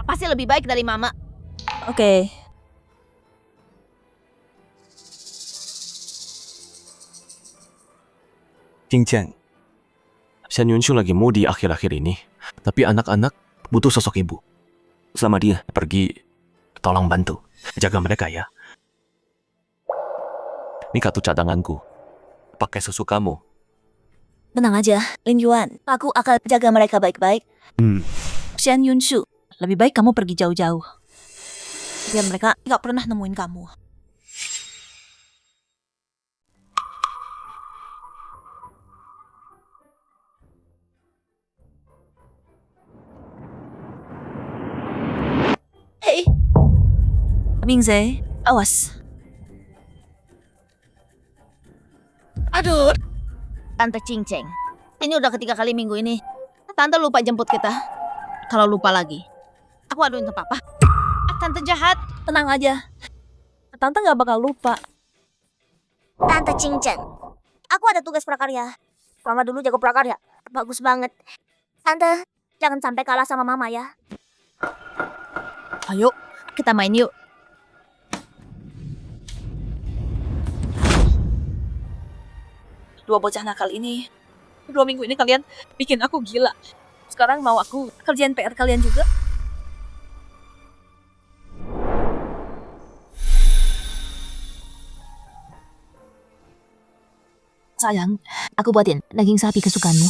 Pasti lebih baik dari mama. Oke. Cincang. Shen Yunshu lagi moody akhir-akhir ini, tapi anak-anak butuh sosok ibu. Selama dia pergi, tolong bantu. Jaga mereka ya. Ini kartu cadanganku. Pakai susu kamu. Tenang aja, Lin Yuan. Aku akan jaga mereka baik-baik. Shen Yunshu, lebih baik kamu pergi jauh-jauh. Biar mereka nggak pernah nemuin kamu. Hei, Mingze, awas. Aduh. Tante Cincang. Ini udah ketiga kali minggu ini. Tante lupa jemput kita. Kalau lupa lagi, aku aduin ke papa. Tante jahat. Tenang aja. Tante nggak bakal lupa. Tante Cincang. Aku ada tugas prakarya. Mama dulu jago prakarya. Bagus banget. Tante, jangan sampai kalah sama mama ya. Ayo, kita main yuk. Dua bocah nakal ini. 2 minggu ini kalian bikin aku gila. Sekarang mau aku kerjain PR kalian juga. Sayang, aku buatin daging sapi kesukaanmu.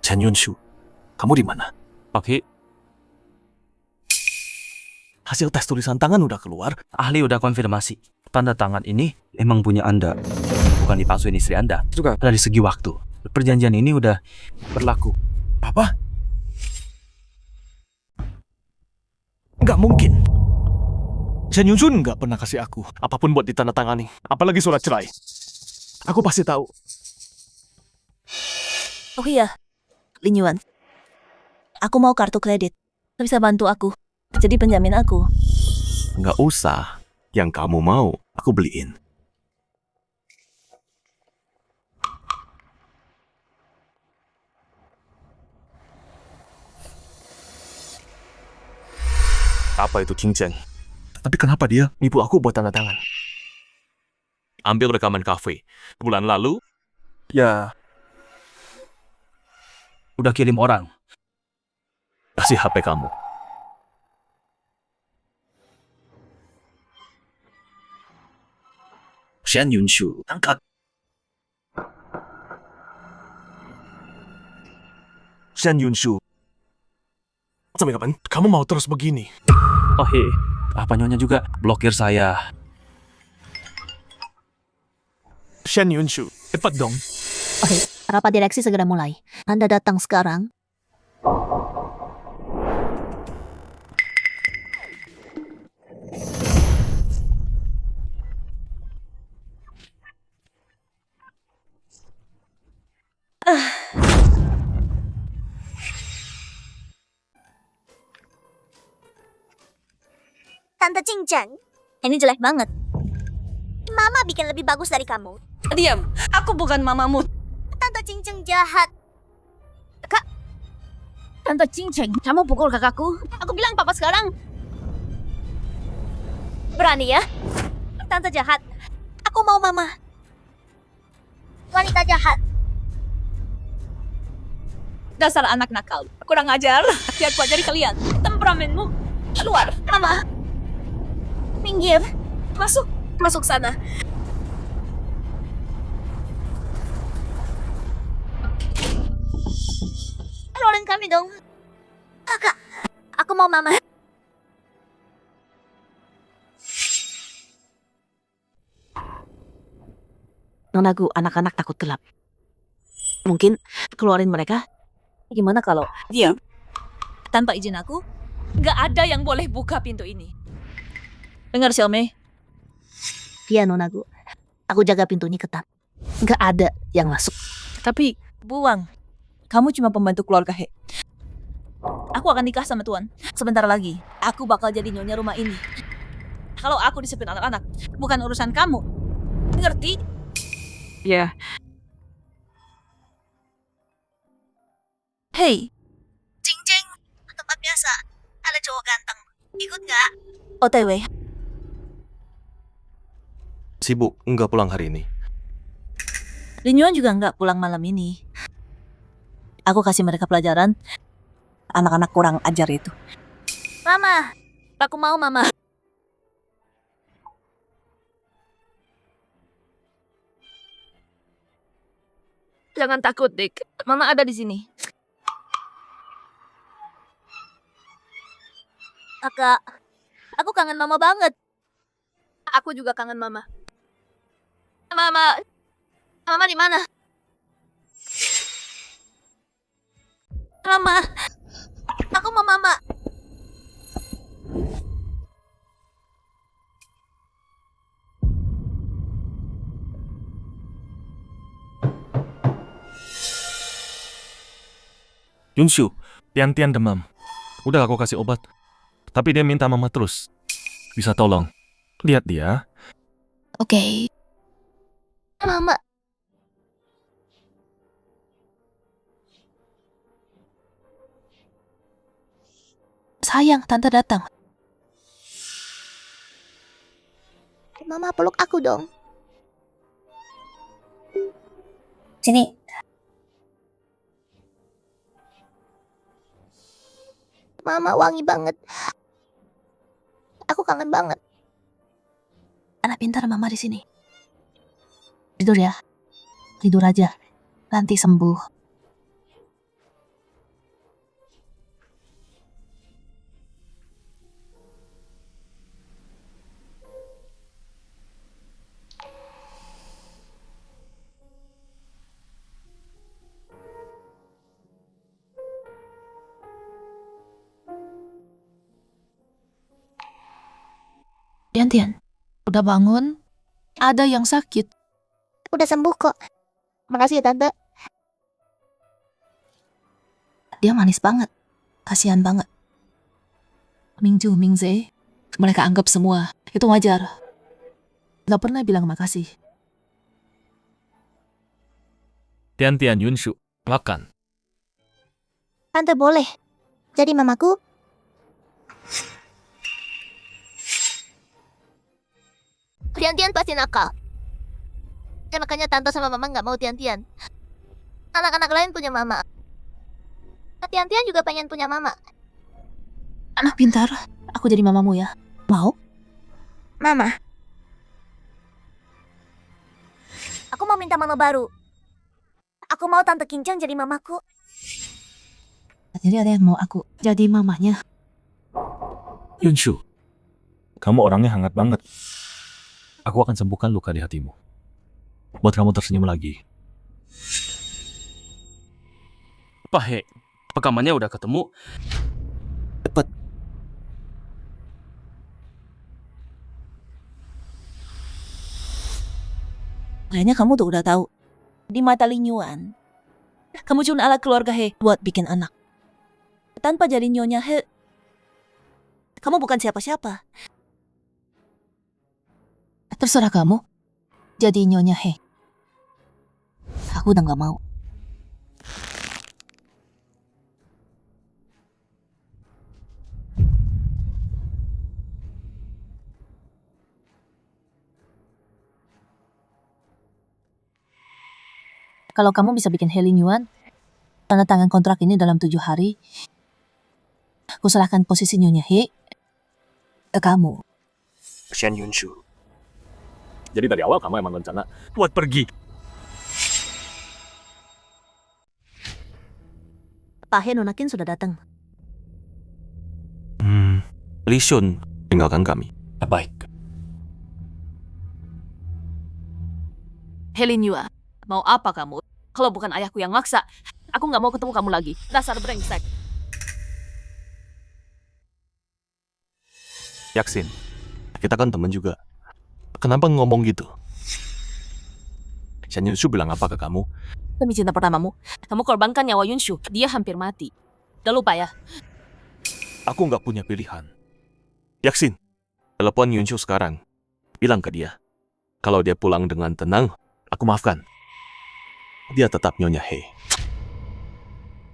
Chen Yunshu, kamu di mana? Pak He, Hasil tes tulisan tangan udah keluar. ahli udah konfirmasi. Tanda tangan ini emang punya Anda. Bukan dipalsuin istri Anda. Juga dari segi waktu. Perjanjian ini udah berlaku. Apa? Nggak mungkin. Chen Yunshu nggak pernah kasih aku apapun buat ditandatangani. Apalagi surat cerai. Aku pasti tahu. Oh iya, Lin Yuan. Aku mau kartu kredit. Bisa bantu aku. Jadi penjamin aku. Nggak usah. Yang kamu mau, aku beliin. Apa itu King Cheng? Tapi kenapa dia nipu aku buat tanda tangan? Ambil rekaman kafe. Bulan lalu, Ya, udah kirim orang. kasih HP kamu. Shen Yunshu, angkat. Shen Yunshu. Sampai kapan kamu mau terus begini? Oh He, apa nyonya juga blokir saya? Shen Yunshu, cepat dong. Oke, rapat direksi segera mulai. Anda datang sekarang. Tante Cincang, ini jelek banget. Mama bikin lebih bagus dari kamu. Diam, aku bukan mamamu. Tante Cincang jahat. Tante Cinceng, kamu pukul kakakku. Aku bilang papa sekarang. Berani ya? Tante jahat. Aku mau mama. Wanita jahat. Dasar anak nakal. Kurang ajar. Lihat kuat dari kalian. Temperamenmu. Keluar. Mama. Minggir. Masuk. Masuk sana. Keluarin kami dong. Kakak. Aku mau mama. Nonagu, anak-anak takut gelap. Mungkin keluarin mereka. Gimana kalau diam? Tanpa izin aku, nggak ada yang boleh buka pintu ini. Dengar, Xiaomei. Iya, Nonagu. Aku jaga pintu ini ketat. Nggak ada yang masuk. Tapi, buang. Kamu cuma pembantu keluarga He. Aku akan nikah sama Tuan. Sebentar lagi, aku bakal jadi nyonya rumah ini. Kalau aku disipin anak-anak, bukan urusan kamu. Ngerti? Ya. Hei, Cincang. Tempat biasa. Ada cowok ganteng. Ikut nggak? OTW. Sibuk, nggak pulang hari ini. Lin Yuan juga nggak pulang malam ini. Aku kasih mereka pelajaran. Anak-anak kurang ajar itu. Mama. Aku mau mama. Jangan takut, Dik. Mama ada di sini. Kakak. Aku kangen mama banget. Aku juga kangen Mama. Mama. Mama di mana? Mama. Aku mau mama. Yunshu, Tian-Tian demam. Udah aku kasih obat. Tapi dia minta mama terus. Bisa tolong. Lihat dia. Oke. Mama. Sayang, Tante datang. Mama peluk aku dong. Sini. Mama wangi banget. Aku kangen banget. Anak pintar mama di sini. Tidur ya. Tidur aja. Nanti sembuh. Tian, udah bangun? Ada yang sakit. Udah sembuh kok. Makasih ya Tante. Dia manis banget. Kasihan banget. Mingju, Mingze, mereka anggap semua. Itu wajar. Gak pernah bilang makasih. Tian Yunshu, makan. Tante boleh. Jadi mamaku. Tian pasti nakal. Ya makanya Tante sama Mama nggak mau Tian. Anak-anak lain punya mama. Tian juga pengen punya mama. Anak pintar, aku jadi mamamu ya. Mau? Mama. Aku mau minta mama baru. Aku mau Tante Kincang jadi mamaku. Jadi ada yang mau aku jadi mamanya. Yunshu, kamu orangnya hangat banget. Aku akan sembuhkan luka di hatimu. Buat kamu tersenyum lagi. Apa he? Rekamannya udah ketemu? Cepet. Kayaknya kamu tuh udah tahu. Di mata Lin Yuan, kamu cuma alat keluarga He buat bikin anak. Tanpa jadi nyonya He, kamu bukan siapa-siapa. Terserah kamu. Jadi nyonya He. Aku udah gak mau. Kalau kamu bisa bikin He Lin Yuan, tanda tangan kontrak ini dalam 7 hari, aku serahkan posisi nyonya He ke kamu. Shen Yunshu. Jadi dari awal kamu emang rencana buat pergi. Pak He Nonakin sudah datang. Li Shun tinggalkan kami. Baik. He Lin Yuan, mau apa kamu? Kalau bukan ayahku yang maksa, aku nggak mau ketemu kamu lagi. Dasar brengsek. Yaksin, kita kan teman juga. Kenapa ngomong gitu? Shen Yunshu bilang apa ke kamu? Demi cinta pertamamu, kamu korbankan nyawa Yunshu. Dia hampir mati. Udah lupa ya? Aku nggak punya pilihan. Yaksin, telepon Yunshu sekarang. Bilang ke dia. Kalau dia pulang dengan tenang, aku maafkan. Dia tetap nyonya He.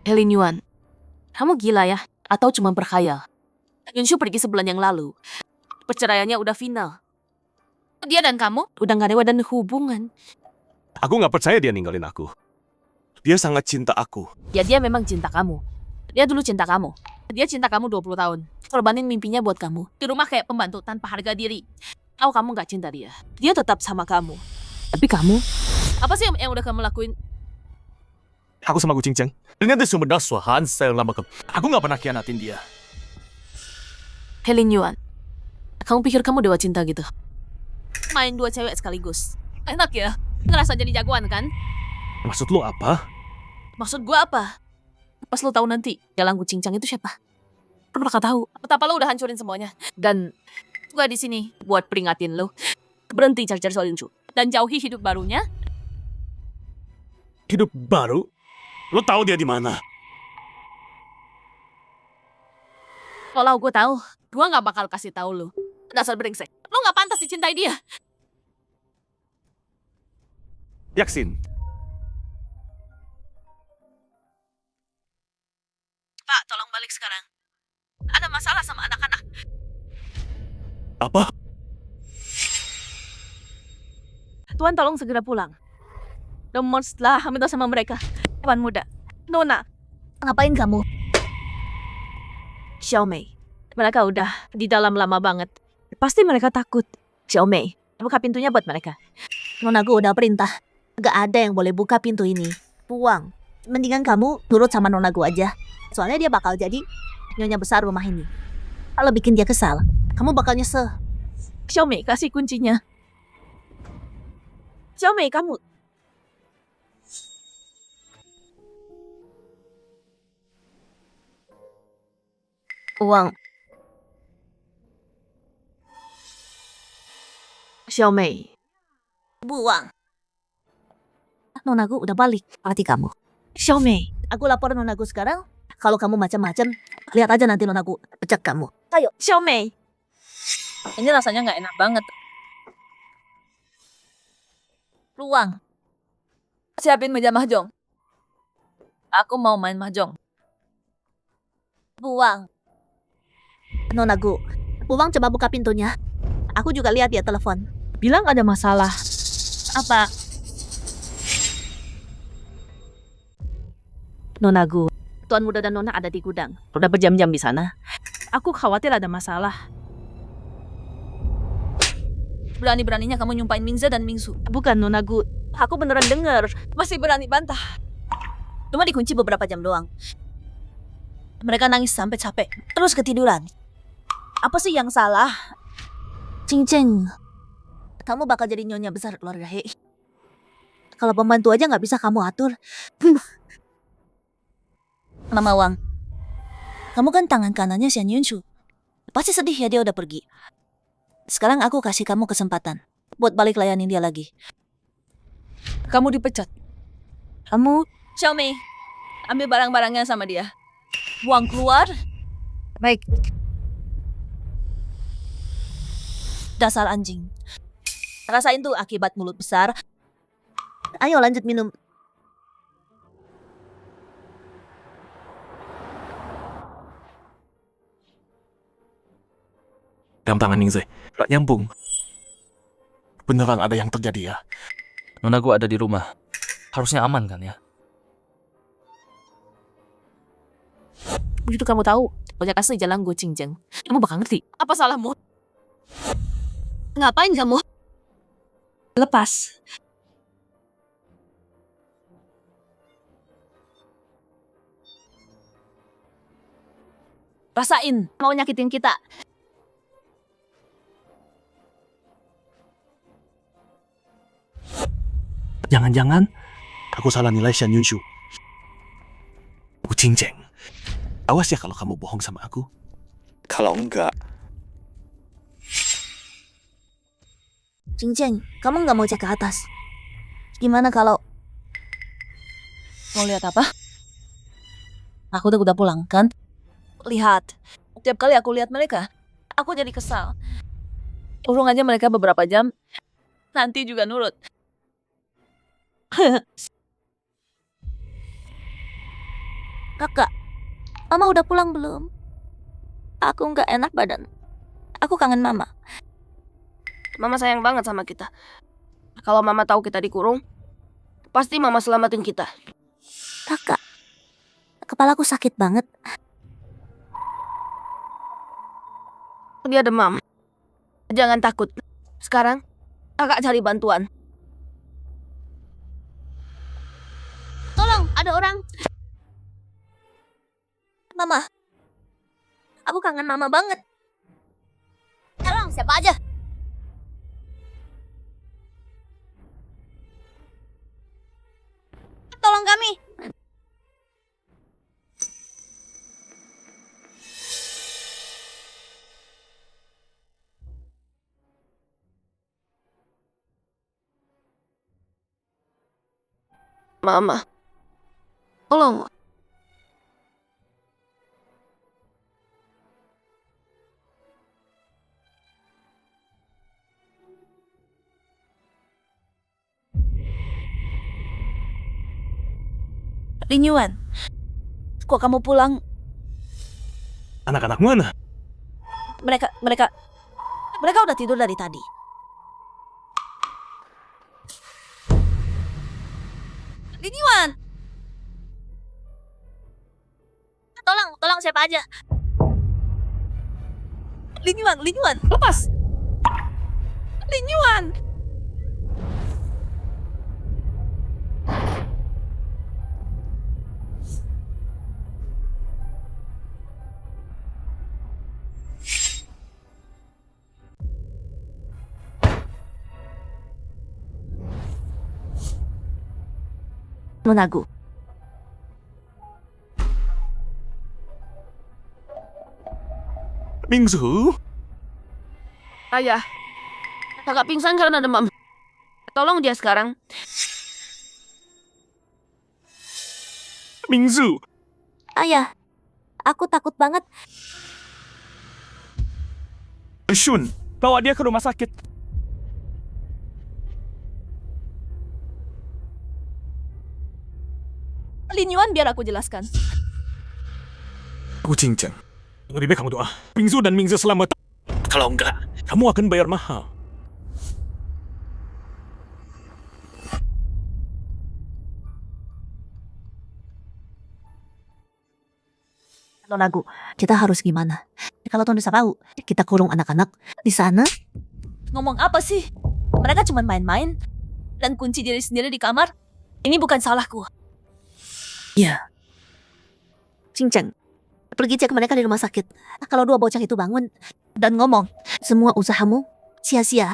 He Lin Yuan, kamu gila ya? Atau cuma berkhayal? Yunshu pergi sebulan yang lalu. Perceraiannya udah final. Dia dan kamu udah gak ada hubungan. Aku nggak percaya dia ninggalin aku. Dia sangat cinta aku. Ya dia memang cinta kamu. Dia dulu cinta kamu. Dia cinta kamu 20 tahun. Korbanin mimpinya buat kamu. Di rumah kayak pembantu tanpa harga diri. Oh, kamu gak cinta dia. Dia tetap sama kamu. Tapi kamu, apa sih yang udah kamu lakuin? Aku sama Gu Qingcheng. Dengan sumber suahan saya lama ke. Aku nggak pernah khianatin dia. He Lin Yuan, kamu pikir kamu dewa cinta gitu? Main 2 cewek sekaligus. Enak ya? Ngerasa jadi jagoan kan? Maksud lo apa? Maksud gua apa? Pas lo tahu nanti jalan Gu Qingcheng itu siapa? Lo bakal tahu betapa lo udah hancurin semuanya. Dan gua di sini buat peringatin lo. Berhenti cari-cari soal Yunshu dan jauhi hidup barunya. Hidup baru? Lo tahu dia di mana? Kalau gue tahu, gue nggak bakal kasih tahu lo. Dasar brengsek. Lo nggak pantas dicintai dia. Yaksin. Pak, tolong balik sekarang. Ada masalah sama anak-anak. Apa? Tuan tolong segera pulang. Setelah minta sama mereka. Tuan muda. Nona. Ngapain kamu? Xiaomei, mereka udah di dalam lama banget. Pasti mereka takut. Xiaomei, buka pintunya buat mereka. Nonaku udah perintah. Gak ada yang boleh buka pintu ini. Buang. Mendingan kamu nurut sama Nonaku aja. Soalnya dia bakal jadi nyonya besar rumah ini. Kalau bikin dia kesal, kamu bakal nyesel. Xiaomei, kasih kuncinya. Xiaomei, kamu. Uang. Xiaomei. Buang. Nonaku udah balik. Hati kamu. Xiaomei. Aku lapor Nonaku sekarang. Kalau kamu macam-macam, lihat aja nanti Nonaku pecat kamu. Ayo. Xiaomei. Ini rasanya nggak enak banget. Ruang. Siapin meja mahjong. Aku mau main mahjong. Buang. Nonaku, Buang coba buka pintunya. Aku juga lihat dia telepon. Bilang ada masalah. Apa? Nonagu, Tuan Muda dan Nona ada di gudang. Udah berjam-jam di sana. Aku khawatir ada masalah. Berani-beraninya kamu nyumpain Mingze dan Mingsu. Bukan, Nonagu. Aku beneran denger. Masih berani bantah. Cuma dikunci beberapa jam doang. Mereka nangis sampai capek, terus ketiduran. Apa sih yang salah? Cincin, kamu bakal jadi nyonya besar keluarga Hei. Kalau pembantu aja nggak bisa kamu atur. Mama Wang, kamu kan tangan kanannya Xian Yunshu. Pasti sedih ya dia udah pergi. Sekarang aku kasih kamu kesempatan buat balik layanin dia lagi. Kamu dipecat. Kamu Xiaomei, ambil barang-barangnya sama dia. Buang keluar. baik. Dasar anjing. Rasain tuh akibat mulut besar. Ayo lanjut minum. Dalam tangan Ningze. Gak nyambung. Beneran ada yang terjadi ya? Nonaku ada di rumah. Harusnya aman kan ya? Begitu kamu tahu, banyak asli jalan gue Cingjeng. Kamu bakal ngerti. Apa salahmu? Ngapain kamu? Lepas. Rasain, mau nyakitin kita. Jangan-jangan aku salah nilai Xian Yunshu. Bu Qingjeng, awas ya kalau kamu bohong sama aku. Kalau enggak, Cincin, kamu nggak mau cek ke atas? Gimana kalau Mau lihat apa? aku udah pulang kan? Lihat. Tiap kali aku lihat mereka, aku jadi kesal. Urung aja mereka beberapa jam, nanti juga nurut. Kakak, Mama udah pulang belum? Aku nggak enak badan. Aku kangen Mama. Mama sayang banget sama kita. Kalau Mama tahu kita dikurung, pasti Mama selamatin kita. Kakak, kepalaku sakit banget. Dia demam. Jangan takut. Sekarang, kakak cari bantuan. Tolong, ada orang. Mama, aku kangen Mama banget. Tolong, siapa aja? Tolong kami. Mama. Tolong. Lin Yuan, kok kamu pulang? anak-anak mana? Mereka udah tidur dari tadi. Lin Yuan! Tolong siapa aja. Lin Yuan, Lepas! Lin Yuan. Nonagu. Mingzu? Ayah, kakak pingsan karena demam. Tolong dia sekarang. Mingzu! Ayah, aku takut banget. Shun, bawa dia ke rumah sakit. Lin Yuan, biar aku jelaskan. Aku cincang. Lebih baik kamu doa. Mingzu dan Mingze selamat. Kalau enggak, kamu akan bayar mahal. Nonagu, kita harus gimana? Kalau Tuan bisa tahu, kita kurung anak-anak di sana. Ngomong apa sih? Mereka cuma main-main dan kunci diri sendiri di kamar. Ini bukan salahku. Ya. Cincang, pergi cek mereka di rumah sakit. Kalau dua bocah itu bangun dan ngomong, semua usahamu sia-sia.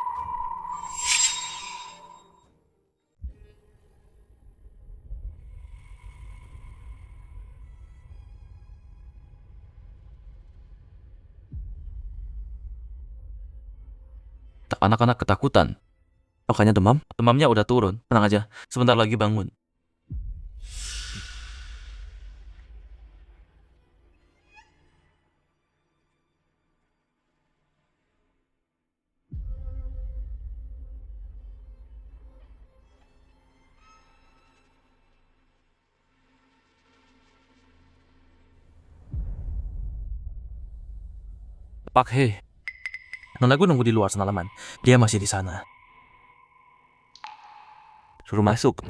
Anak-anak ketakutan. Makanya demam. Demamnya udah turun. Tenang aja. Sebentar lagi bangun. Pak He. Nonagu nunggu di luar semalaman. Dia masih di sana. Suruh masuk.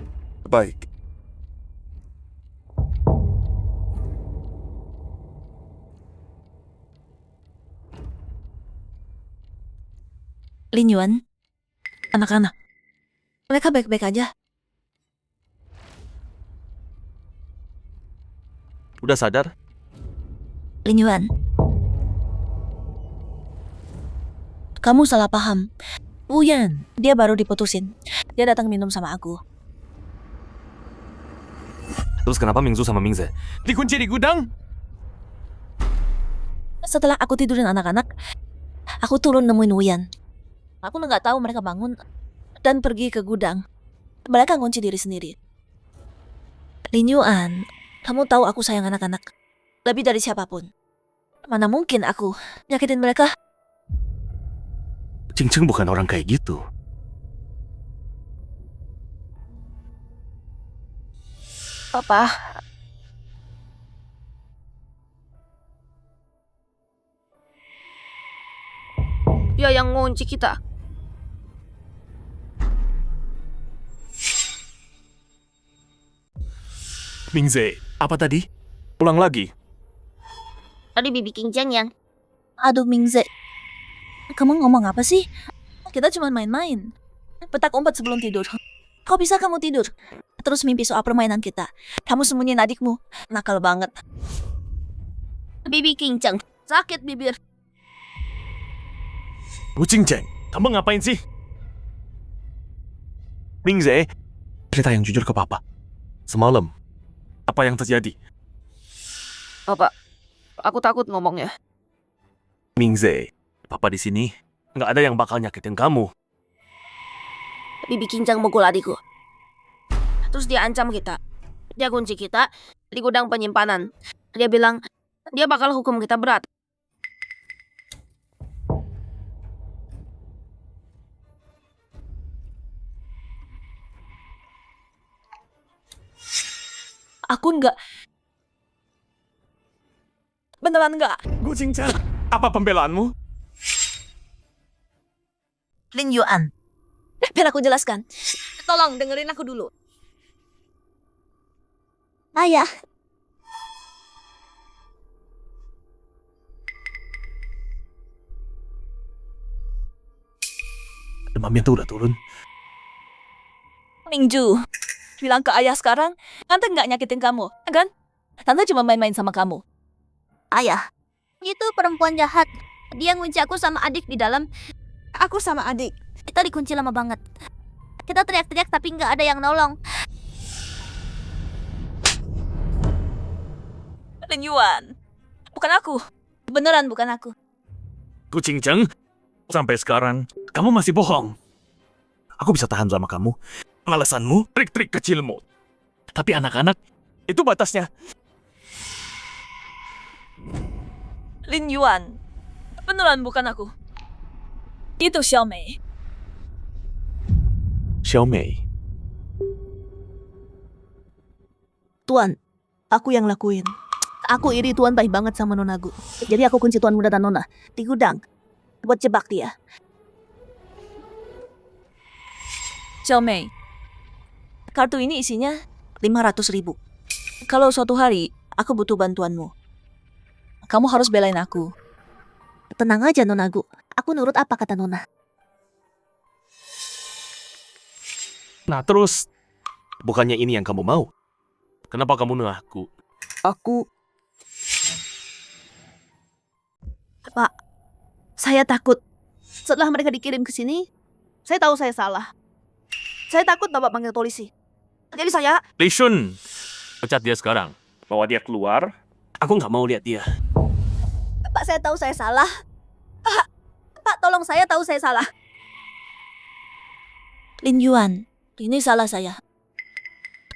Baik. Lin Yuan, anak-anak, mereka baik-baik aja. Udah sadar? Lin Yuan, kamu salah paham. Wuyan, dia baru diputusin. Dia datang minum sama aku. Terus kenapa Mingzu sama Mingze dikunci di gudang? Setelah aku tidurin anak-anak, aku turun nemuin Wuyan. Aku nggak tahu mereka bangun dan pergi ke gudang. Mereka ngunci diri sendiri. Lin Yuan, kamu tahu aku sayang anak-anak lebih dari siapapun. Mana mungkin aku nyakitin mereka? Cinceng bukan orang kayak gitu. Papa, Dia yang ngunci kita. Mingze, apa tadi? Ulang lagi. Tadi Bibi Kingjang yang aduh Mingze, kamu ngomong apa sih? Kita cuma main-main. Petak umpet sebelum tidur. Kok bisa kamu tidur? Terus mimpi soal permainan kita. Kamu sembunyiin adikmu. Nakal banget. Bibi Kingjang sakit bibir. Bu Cincang, kamu ngapain sih? Mingze, cerita yang jujur ke papa. Semalam, Apa yang terjadi? Bapak, aku takut ngomongnya. Mingze, papa di sini nggak ada yang bakal nyakitin kamu. Bibi Kingjang mukul adikku. Terus dia ancam kita. Dia kunci kita di gudang penyimpanan. Dia bilang dia bakal hukum kita berat. Aku enggak. Beneran enggak. Gu Cincang, apa pembelaanmu? Lin Yuan, Biar aku jelaskan. Tolong dengerin aku dulu. ayah. Demamnya tuh udah turun. Mingju, bilang ke ayah sekarang, Tante nggak nyakitin kamu, kan? Tante cuma main-main sama kamu. Ayah, itu perempuan jahat. Dia ngunci aku sama adik di dalam. Aku sama adik. Kita dikunci lama banget. Kita teriak-teriak tapi nggak ada yang nolong. Lin Yuan, bukan aku. Beneran bukan aku. Kucing Ceng, sampai sekarang kamu masih bohong. Aku bisa tahan sama kamu. Alasanmu, trik-trik kecilmu. Tapi anak-anak, itu batasnya. Lin Yuan, beneran bukan aku. Itu Xiaomei. Xiaomei, Tuan, aku yang lakuin. Aku iri Tuan baik banget sama Nonagu. Jadi aku kunci Tuan Muda dan Nona di gudang buat jebak dia. Xiaomei, kartu ini isinya 500.000. kalau suatu hari aku butuh bantuanmu. Kamu harus belain aku. Tenang aja Nonagu, aku nurut apa kata Nona. nah terus Bukannya ini yang kamu mau? Kenapa kamu mengaku? Aku... Pak, saya takut. Setelah mereka dikirim ke sini, saya tahu saya salah. Saya takut Bapak panggil polisi. Jadi saya... Li Shun, pecat dia sekarang. bawa dia keluar. Aku nggak mau lihat dia. Pak, saya tahu saya salah. Pak, tolong saya tahu saya salah. Lin Yuan, ini salah saya.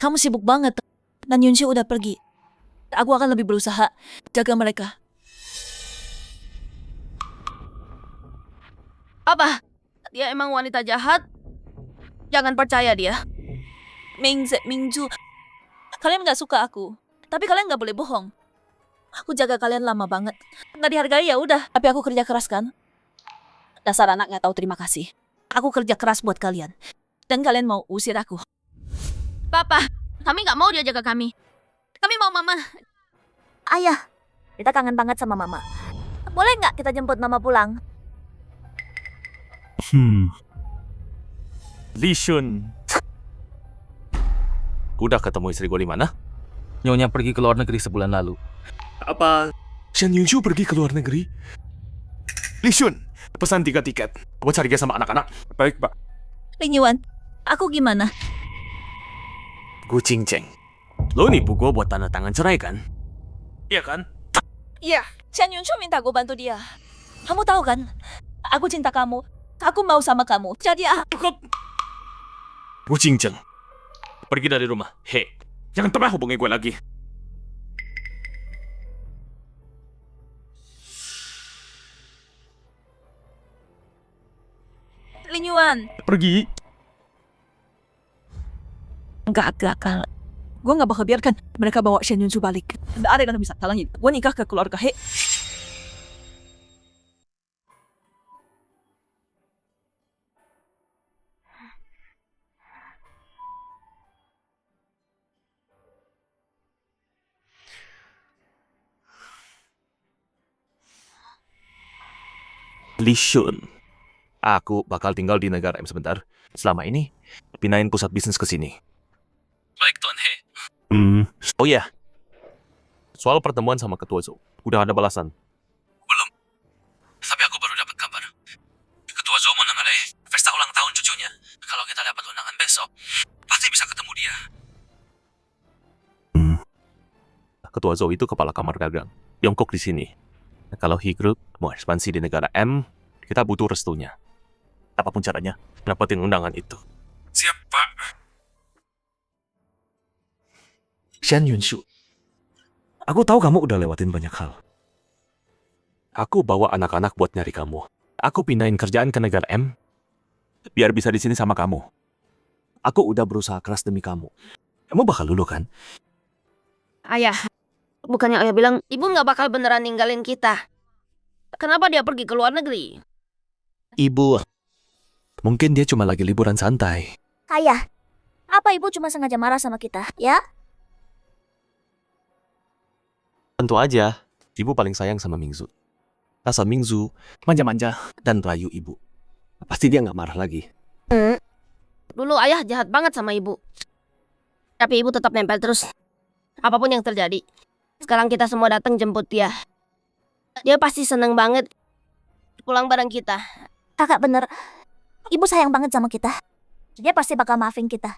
Kamu sibuk banget dan Yunshi udah pergi. Aku akan lebih berusaha jaga mereka. Apa? Dia emang wanita jahat? Jangan percaya dia. Mingju, kalian gak suka aku. Tapi kalian gak boleh bohong. Aku jaga kalian lama banget. Gak dihargai ya udah. Tapi aku kerja keras kan? Dasar anak gak tahu terima kasih. Aku kerja keras buat kalian. Dan kalian mau usir aku. Papa, kami gak mau dia jaga kami. Kami mau mama. Ayah, kita kangen banget sama mama. Boleh nggak kita jemput mama pulang? Li Shun. Udah ketemu istri gue di mana? Nyonya pergi ke luar negeri sebulan lalu. Apa Shen Yunshu pergi ke luar negeri? Li Shun, pesan 3 tiket buat cari dia sama anak-anak. Baik, Pak. Lin Yuan, aku gimana? Kucing Ceng. Lo nipu gue buat tanda tangan cerai kan? Iya kan? Iya, Shen Yunshu minta gue bantu dia. Kamu tahu kan? Aku cinta kamu. Aku mau sama kamu. Jadi Cukup. Kucing Ceng, Pergi dari rumah. hei, jangan pernah hubungi gue lagi. Lin Yuan. Pergi. Enggak. Gue gak bakal biarkan mereka bawa Shen Yunshu balik. Nggak ada yang bisa talangin. Gue nikah ke keluarga He. Li Shun. Aku bakal tinggal di negara M sebentar. Selama ini, pindahin pusat bisnis ke sini. Baik, Tuan He. Oh iya. Soal pertemuan sama Ketua Zhou. Udah ada balasan. Belum. Tapi aku baru dapat kabar. Ketua Zhou mau ngadain pesta ulang tahun cucunya. Kalau kita dapat undangan besok, pasti bisa ketemu dia. Ketua Zhou itu kepala kamar dagang. Tiongkok di sini. Kalau He Group mau ekspansi di negara M, kita butuh restunya. Apapun caranya, dapetin undangan itu. Siap, Pak. Shen Yunshu, aku tahu kamu udah lewatin banyak hal. Aku bawa anak-anak buat nyari kamu. Aku pindahin kerjaan ke negara M, biar bisa di sini sama kamu. Aku udah berusaha keras demi kamu. Kamu bakal lulu kan? Ayah, bukannya ayah bilang ibu nggak bakal beneran ninggalin kita. Kenapa dia pergi ke luar negeri? Ibu, mungkin dia cuma lagi liburan santai. Ayah, apa ibu cuma sengaja marah sama kita, ya? Tentu aja, ibu paling sayang sama Mingzu. Rasa Mingzu manja-manja dan rayu ibu. pasti dia nggak marah lagi. Dulu ayah jahat banget sama ibu. Tapi ibu tetap nempel terus. Apapun yang terjadi. Sekarang kita semua datang jemput dia. Dia pasti seneng banget pulang bareng kita. Kakak bener. Ibu sayang banget sama kita. Dia pasti bakal maafin kita.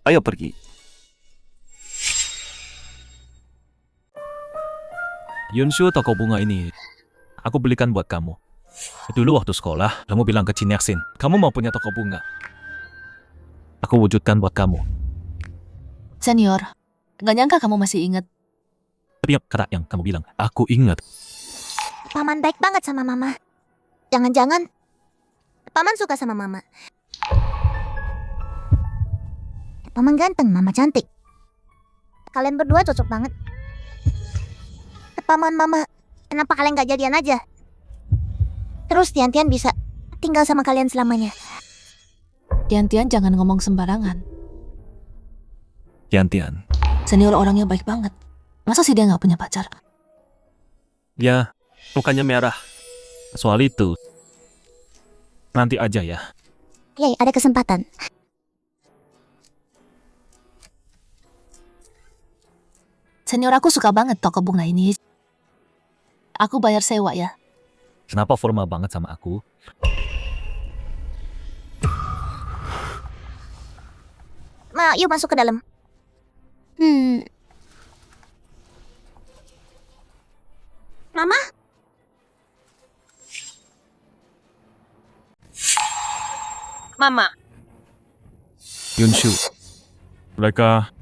Ayo pergi. Yunshu, toko bunga ini aku belikan buat kamu. Dulu waktu sekolah, kamu bilang ke Chin Yaksin, kamu mau punya toko bunga. Aku wujudkan buat kamu. Senior, nggak nyangka kamu masih ingat. Tapi kata yang kamu bilang, aku ingat. Paman baik banget sama mama. Jangan-jangan Paman suka sama mama. Paman ganteng, mama cantik. Kalian berdua cocok banget. Paman, mama, kenapa kalian gak jadian aja? Terus Tian-Tian bisa tinggal sama kalian selamanya. Tian-Tian jangan ngomong sembarangan. Tian-Tian. Senior orangnya baik banget. Masa sih dia nggak punya pacar? Ya, mukanya merah. Soal itu, nanti aja ya. Yay, ada kesempatan. Senior, aku suka banget toko bunga ini. Aku bayar sewa ya. Kenapa formal banget sama aku? Ma, yuk masuk ke dalam. Mama? Mama. Yunshu, mereka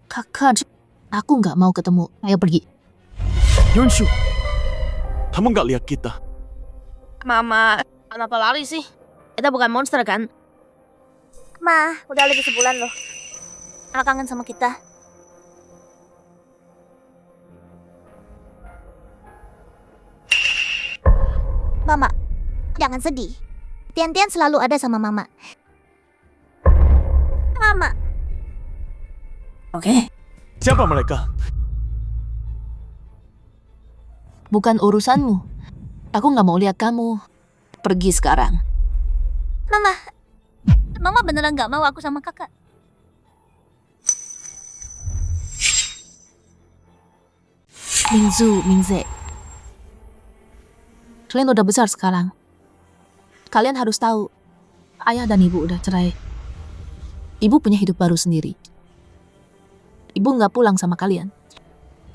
Kakak, aku nggak mau ketemu. Ayo pergi. Yunshu, kamu nggak lihat kita? Mama, kenapa lari sih? Kita bukan monster kan? Ma, udah lebih sebulan loh. Anak kangen sama kita. Mama, jangan sedih. Tian-Tian selalu ada sama Mama. Mama. Oke. Siapa mereka? Bukan urusanmu. Aku nggak mau lihat kamu. Pergi sekarang. Mama beneran gak mau aku sama kakak. Mingzu, Mingze. Kalian udah besar sekarang. Kalian harus tahu, ayah dan ibu udah cerai. Ibu punya hidup baru sendiri. Ibu nggak pulang sama kalian.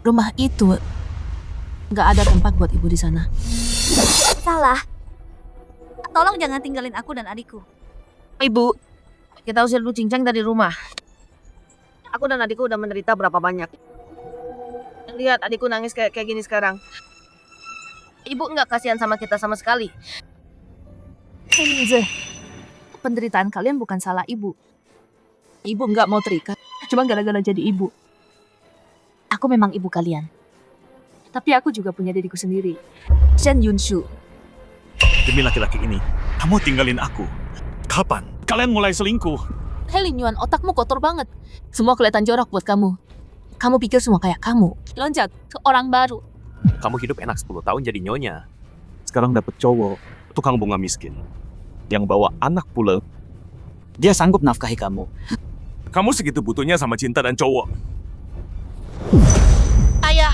Rumah itu nggak ada tempat buat ibu di sana. Salah. Tolong jangan tinggalin aku dan adikku. Ibu, kita usir dulu Cincang dari rumah. Aku dan adikku udah menderita berapa banyak. Lihat adikku nangis kayak gini sekarang. Ibu nggak kasihan sama kita sama sekali. Hei Mingze, penderitaan kalian bukan salah ibu. Ibu nggak mau terikat, cuma gara-gara jadi ibu. Aku memang ibu kalian. Tapi aku juga punya diriku sendiri. Shen Yunshu. Demi laki-laki ini, kamu tinggalin aku. Kapan kalian mulai selingkuh? Hei Lin Yuan, otakmu kotor banget. Semua kelihatan jorok buat kamu. Kamu pikir semua kayak kamu. Loncat ke orang baru. Kamu hidup enak 10 tahun jadi nyonya. Sekarang dapet cowok, tukang bunga miskin. Yang bawa anak pula. Dia sanggup nafkahi kamu. Kamu segitu butuhnya sama cinta dan cowok. Ayah.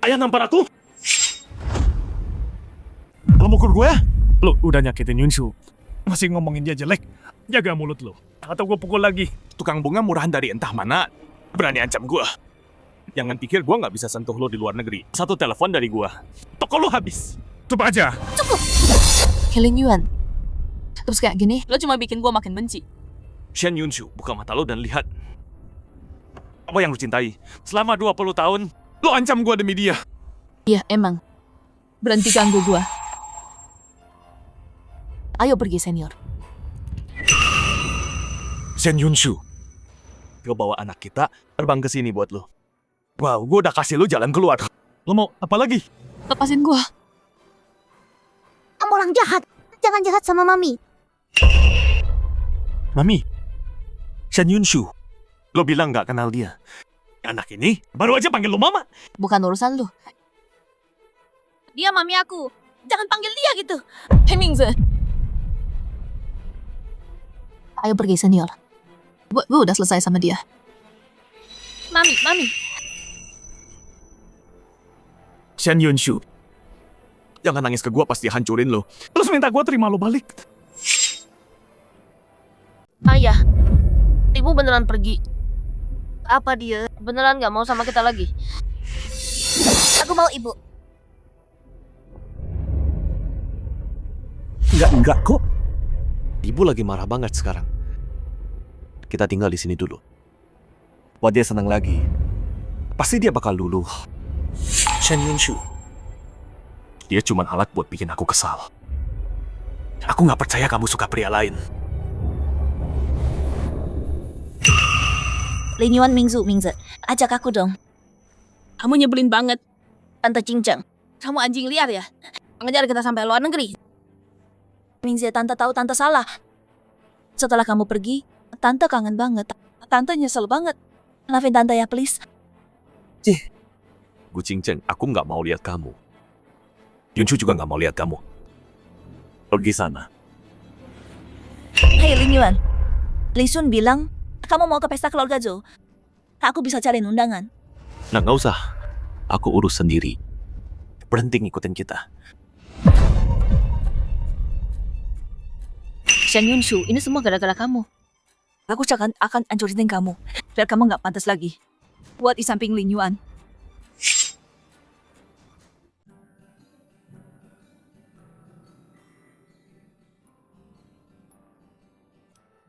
Ayah nampar aku? Lo mukul gue? Lo udah nyakitin Yunshu. Masih ngomongin dia jelek. Jaga mulut lo. Atau gue pukul lagi. Tukang bunga murahan dari entah mana. Berani ancam gue. Jangan pikir gue nggak bisa sentuh lo di luar negeri. Satu telepon dari gue, toko lo habis. Coba aja. Hei Lin Yuan. Terus kayak gini, lo cuma bikin gue makin benci. Shen Yunshu, buka mata lo dan lihat. Apa yang lo cintai? Selama 20 tahun, lo ancam gue demi dia. Iya, emang. Berhenti ganggu gue. Ayo pergi, senior. Shen Yunshu, gue bawa anak kita terbang ke sini buat lo. Wow, gue udah kasih lo jalan keluar. Lo mau apa lagi? Lepasin gue. Kamu orang jahat. Jangan jahat sama Mami. Mami, Shen Yunshu, Lo bilang nggak kenal dia. Anak ini baru aja panggil lo mama. Bukan urusan lu. Dia mami aku. Jangan panggil dia gitu. Hei Mingzi. Ayo pergi senior. Gue udah selesai sama dia. Mami. Shen Yunshu. Jangan nangis ke gua, pasti hancurin lo. Terus minta gua terima lo balik. Ayah, ibu beneran pergi. Apa dia beneran gak mau sama kita lagi? Aku mau ibu. Enggak kok. Ibu lagi marah banget sekarang. Kita tinggal di sini dulu. Buat dia senang lagi. Pasti dia bakal luluh. Shen Yunshu. Dia cuma alat buat bikin aku kesal. Aku nggak percaya kamu suka pria lain. Lin Yuan, Mingzi, ajak aku dong. Kamu nyebelin banget. Tante Cincang. Kamu anjing liar ya? Ngejar kita sampai luar negeri. Mingzi, tante tahu tante salah. Setelah kamu pergi, tante kangen banget. Tante nyesel banget. Maafin tante ya, please. Gu Qingzheng, aku nggak mau lihat kamu. Yunshu juga nggak mau lihat kamu. Pergi sana. Hei Lin Yuan, Li Sun bilang kamu mau ke pesta keluarga Jo. Aku bisa cariin undangan. Nah, nggak usah. Aku urus sendiri. Berhenti ngikutin kita. Shen Yunshu, ini semua gara-gara kamu. Aku akan hancurin kamu, biar kamu nggak pantas lagi. Buat di samping Lin Yuan.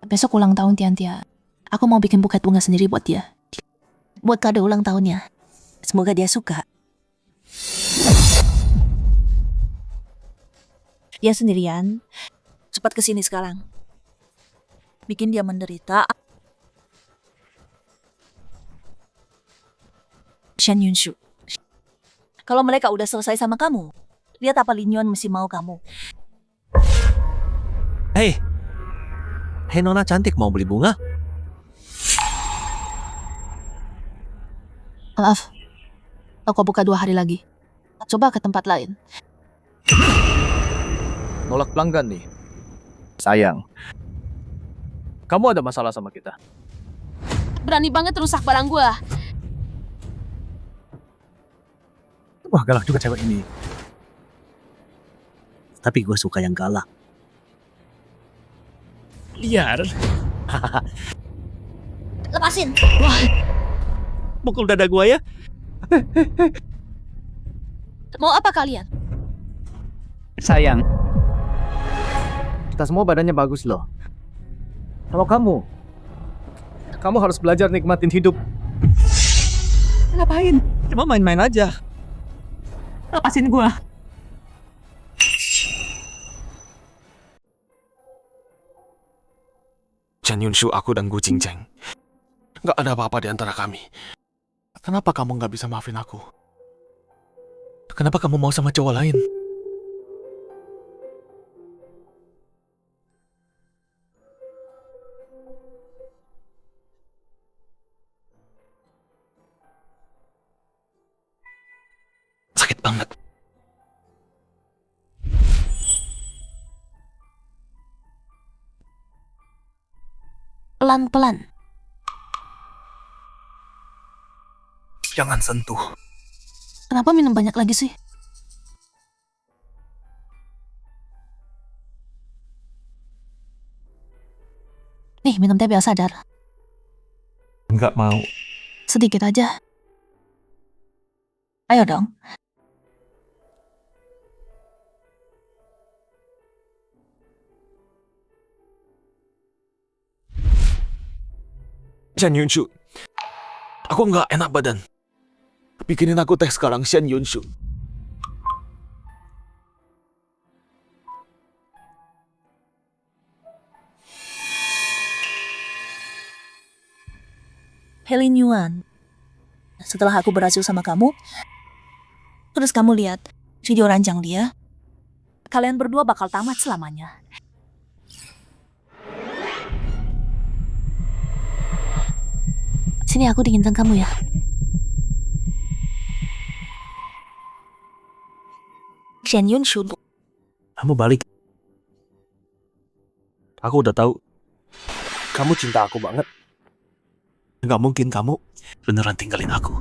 Besok ulang tahun Tiantia. Aku mau bikin buket bunga sendiri buat dia. Buat kado ulang tahunnya. Semoga dia suka. Dia sendirian. Cepat kesini sekarang. Bikin dia menderita. Shen Yunshu. Kalau mereka udah selesai sama kamu, lihat apa Lin Yuan masih mau kamu. Hei Nona cantik, mau beli bunga? Maaf. Toko buka 2 hari lagi. Coba ke tempat lain. Nolak pelanggan nih. Sayang. Kamu ada masalah sama kita? Berani banget rusak barang gua. Wah, galak juga cewek ini. Tapi gue suka yang galak. Liar. Lepasin. Pukul dada gua ya. Mau apa kalian? Sayang. Kita semua badannya bagus loh. Kalau kamu harus belajar nikmatin hidup. Ngapain? Cuma main-main aja. Lepasin gua. Shen Yunshu, aku dan Gu Qingzheng. Nggak ada apa-apa di antara kami. Kenapa kamu nggak bisa maafin aku? Kenapa kamu mau sama cowok lain? Sakit banget. Pelan-pelan. Jangan sentuh. Kenapa minum banyak lagi sih? Nih, minum teh biar sadar. Nggak mau. Sedikit aja. Ayo dong. Shen Yunshu, aku nggak enak badan. Bikinin aku teh sekarang, Shen Yunshu. Lin Yuan, setelah aku berhasil sama kamu, terus kamu lihat video ranjang dia, kalian berdua bakal tamat selamanya. Sini aku diinjak kamu ya. Shen Yunshu, Kamu balik. Aku udah tahu. Kamu cinta aku banget. Nggak mungkin kamu beneran tinggalin aku.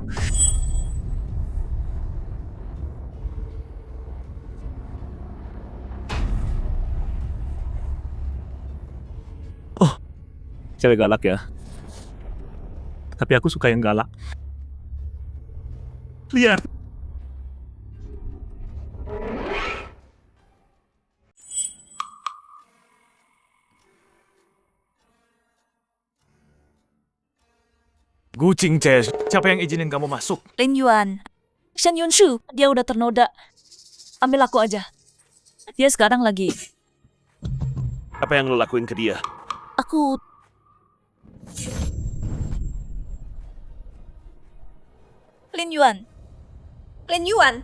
Oh, cewek galak ya. Tapi aku suka yang galak. Lihat. Gucing Ces, siapa yang izinin kamu masuk? Lin Yuan, Shen Yunshu, dia udah ternoda. Ambil aku aja. Dia sekarang lagi. Apa yang lo lakuin ke dia? Aku Lin Yuan. Lin Yuan.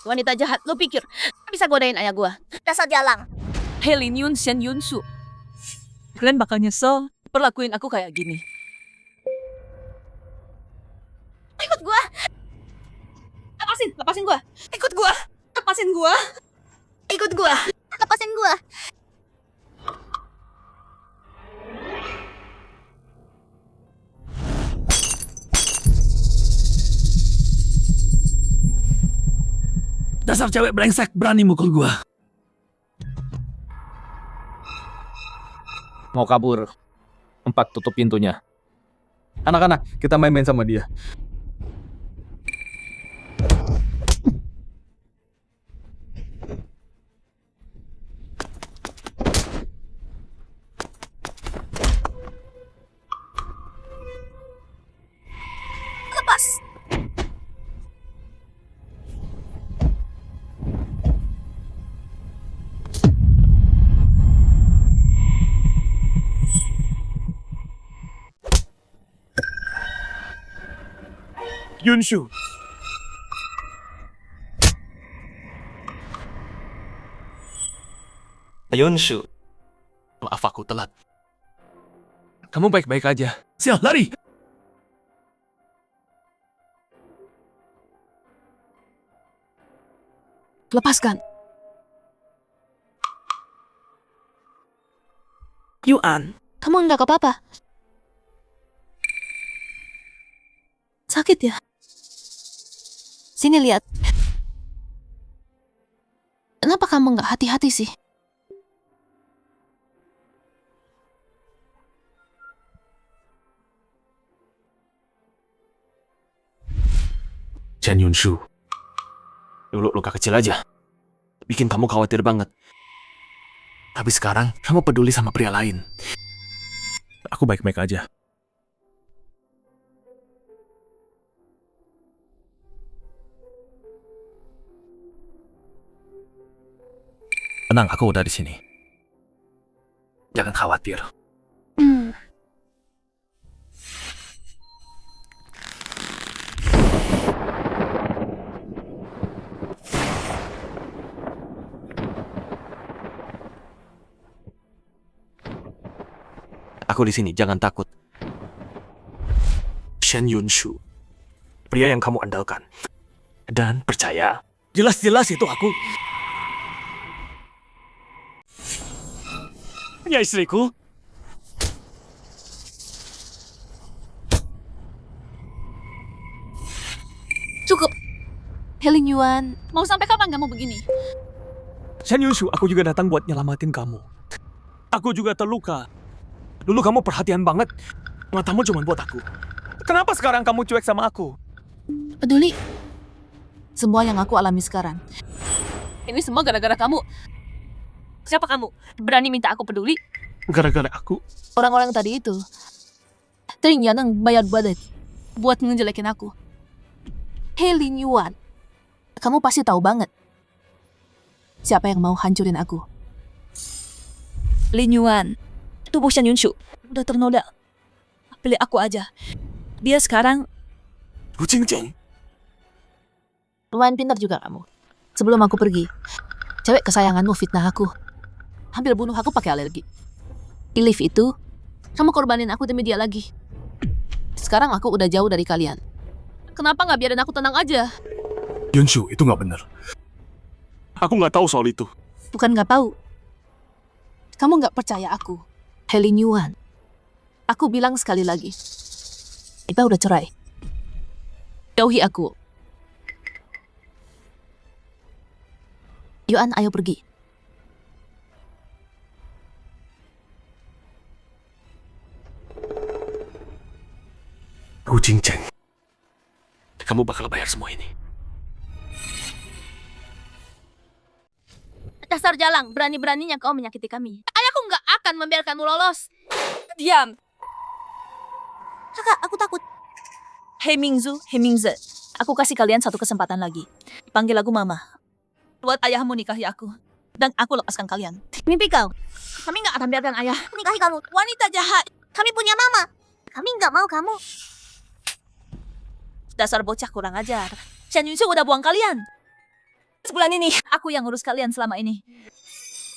Wanita jahat, lo pikir bisa godain ayah gua? Dasar jalang. Hei Lin Yun, Shen Yunsu. Kalian bakal nyesel perlakuin aku kayak gini. Ikut gua. Lepasin gua. Ikut gua. Lepasin gua. Ikut gua. Lepasin gua. Dasar cewek brengsek berani mukul gua. Mau kabur. 4, tutup pintunya. Anak-anak, kita main-main sama dia. Lepas. Yunshu. Yunshu. Maaf aku telat. Kamu baik-baik aja. Sial, lari! Lepaskan. Yuan, Kamu enggak apa-apa. Sakit ya? Sini lihat. Kenapa kamu nggak hati-hati sih? Chen Yunshu. Dulu luka kecil aja. Bikin kamu khawatir banget. Tapi sekarang kamu peduli sama pria lain. Aku baik-baik aja. Tenang, aku udah di sini. Jangan khawatir. Aku di sini, jangan takut. Shen Yunshu, pria yang kamu andalkan. Dan percaya, jelas-jelas itu aku. Ya istriku. Cukup. Helen Yuan, mau sampai kapan kamu begini? Shen Yunshu, aku juga datang buat nyelamatin kamu. Aku juga terluka. Dulu kamu perhatian banget. Matamu cuma buat aku. Kenapa sekarang kamu cuek sama aku? Peduli. Semua yang aku alami sekarang. Ini semua gara-gara kamu. Siapa kamu? Berani minta aku peduli? Gara-gara aku. Orang-orang tadi itu. Ternyata bayar badet buat ngejelekin aku. Helen Yuan, kamu pasti tahu banget siapa yang mau hancurin aku. Lin Yuan, tubuh Shen Yunshu udah ternoda. Pilih aku aja. Dia sekarang Gucing-cing. Lumayan pintar juga kamu. Sebelum aku pergi, cewek kesayanganmu fitnah aku. hampir bunuh aku pakai alergi. Di lift itu, kamu korbanin aku demi dia lagi. Sekarang aku udah jauh dari kalian. Kenapa nggak biarin aku tenang aja? Yunshu, itu nggak benar. Aku nggak tahu soal itu. Bukan nggak tahu. Kamu nggak percaya aku. Helin Yuan. Aku bilang sekali lagi. Kita udah cerai. Jauhi aku. Yuan, ayo pergi. Gu Jingcheng, kamu bakal bayar semua ini. Dasar jalang, berani-beraninya kau menyakiti kami. Ayahku nggak akan membiarkanmu lolos. Diam. Kakak, aku takut. Hei Mingzu, Hei Mingze. Aku kasih kalian satu kesempatan lagi. Panggil aku Mama. Buat ayahmu nikahi aku. Dan aku lepaskan kalian. Mimpi kau. Kami nggak akan biarkan ayah nikahi kamu. Wanita jahat. Kami punya mama. Kami nggak mau kamu. Dasar bocah kurang ajar. Shen Yunsu udah buang kalian. Sebulan ini, aku yang ngurus kalian selama ini.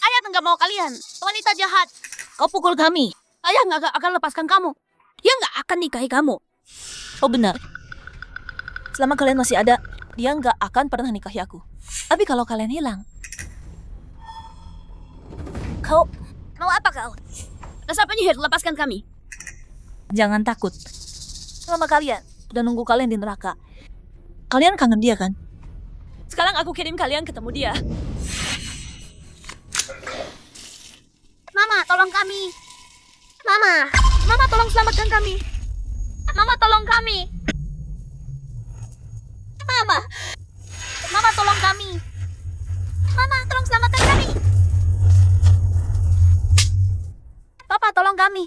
Ayah nggak mau kalian. Wanita jahat. Kau pukul kami. Ayah nggak akan lepaskan kamu. Dia nggak akan nikahi kamu. Oh benar. Selama kalian masih ada, dia nggak akan pernah nikahi aku. Tapi kalau kalian hilang, Kau mau apa kau? Dasar penyihir, lepaskan kami. jangan takut. Selama kalian udah nunggu kalian di neraka. Kalian kangen dia kan? Sekarang aku kirim kalian ketemu dia. Mama, tolong kami. Mama tolong selamatkan kami. Mama tolong kami. Mama tolong kami. Mama tolong selamatkan kami. Papa tolong kami.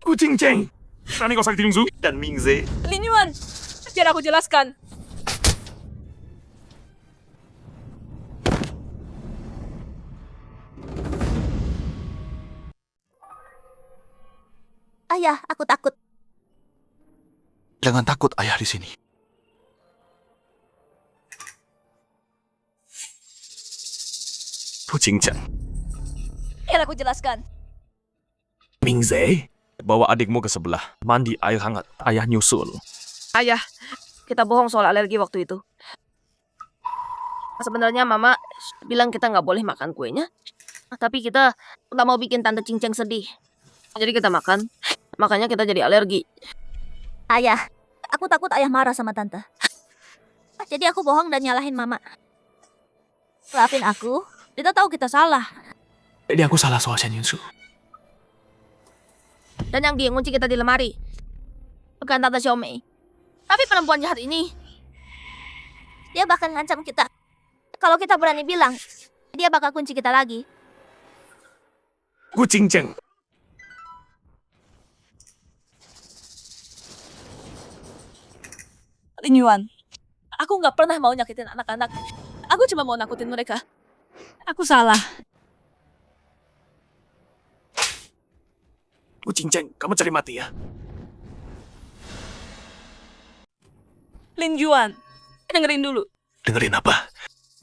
Gu Jingcheng, berani kau sakiti Yunsu dan Mingze. Lin Yuan, biar aku jelaskan. Ayah, aku takut. Jangan takut, ayah di sini. Gu Jingcheng, Biar aku jelaskan. Mingze, bawa adikmu ke sebelah. Mandi air hangat. Ayah nyusul. Ayah, kita bohong soal alergi waktu itu. Sebenarnya Mama bilang kita nggak boleh makan kuenya. Tapi kita nggak mau bikin Tante Cinceng sedih. Jadi kita makan. Makanya kita jadi alergi. Ayah, aku takut ayah marah sama Tante. Jadi aku bohong dan nyalahin Mama. Maafin aku. Kita tahu kita salah. Jadi aku salah soal Shen Yunsu. Dan yang dia ngunci kita di lemari. Bukan Tante Xiaomei. Tapi perempuan jahat ini. Dia bakal ngancam kita. Kalau kita berani bilang, dia bakal kunci kita lagi. Gu Jingcheng, Lin Yuan, aku nggak pernah mau nyakitin anak-anak. Aku cuma mau nakutin mereka. Aku salah. Gu Jingcheng, kamu cari mati ya. Lin Yuan, dengerin dulu. Dengerin apa?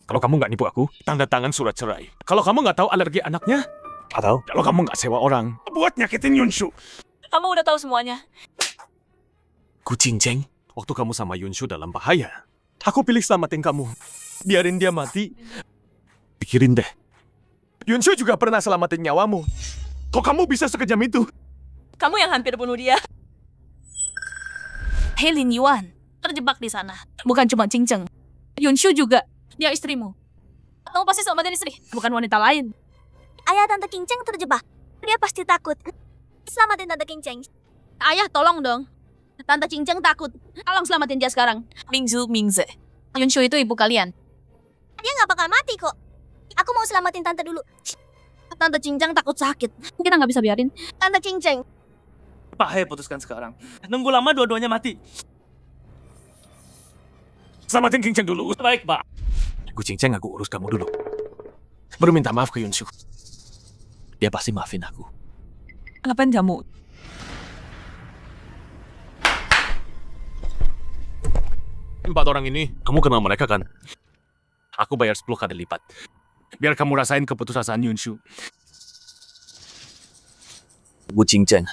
Kalau kamu nggak nipu aku, tanda tangan surat cerai. Kalau kamu nggak tahu alergi anaknya, atau kalau kamu nggak sewa orang buat nyakitin Yunshu. Kamu udah tahu semuanya. Gu Jingcheng, waktu kamu sama Yunshu dalam bahaya, aku pilih selamatin kamu. Biarin dia mati. Pikirin deh. Yunshu juga pernah selamatin nyawamu. Kok kamu bisa sekejam itu? Kamu yang hampir bunuh dia. Hei Lin Yuan, terjebak di sana. Bukan cuma Cinceng. Yunshu juga. Dia istrimu. Kamu pasti selamatin istri, bukan wanita lain. Ayah Tante Kinceng terjebak. Dia pasti takut. Selamatin Tante Kinceng. Ayah tolong dong. Tante Cinceng takut. Tolong selamatin dia sekarang. Mingzu Mingze. Yunshu itu ibu kalian. Dia nggak bakal mati kok. Aku mau selamatin Tante dulu. Tante Cinceng takut sakit. Kita nggak bisa biarin. Tante Cinceng. Pak, hei putuskan sekarang. Nunggu lama dua-duanya mati. Selamatin Jingcheng dulu. Baik, Pak. Gu Jingcheng, aku urus kamu dulu. Baru minta maaf ke Yunshu. Dia pasti maafin aku. Ngapain kamu? Empat orang ini, kamu kenal mereka kan? Aku bayar 10 kali lipat. Biar kamu rasain keputusan San Yunshu. Gu Qingzheng,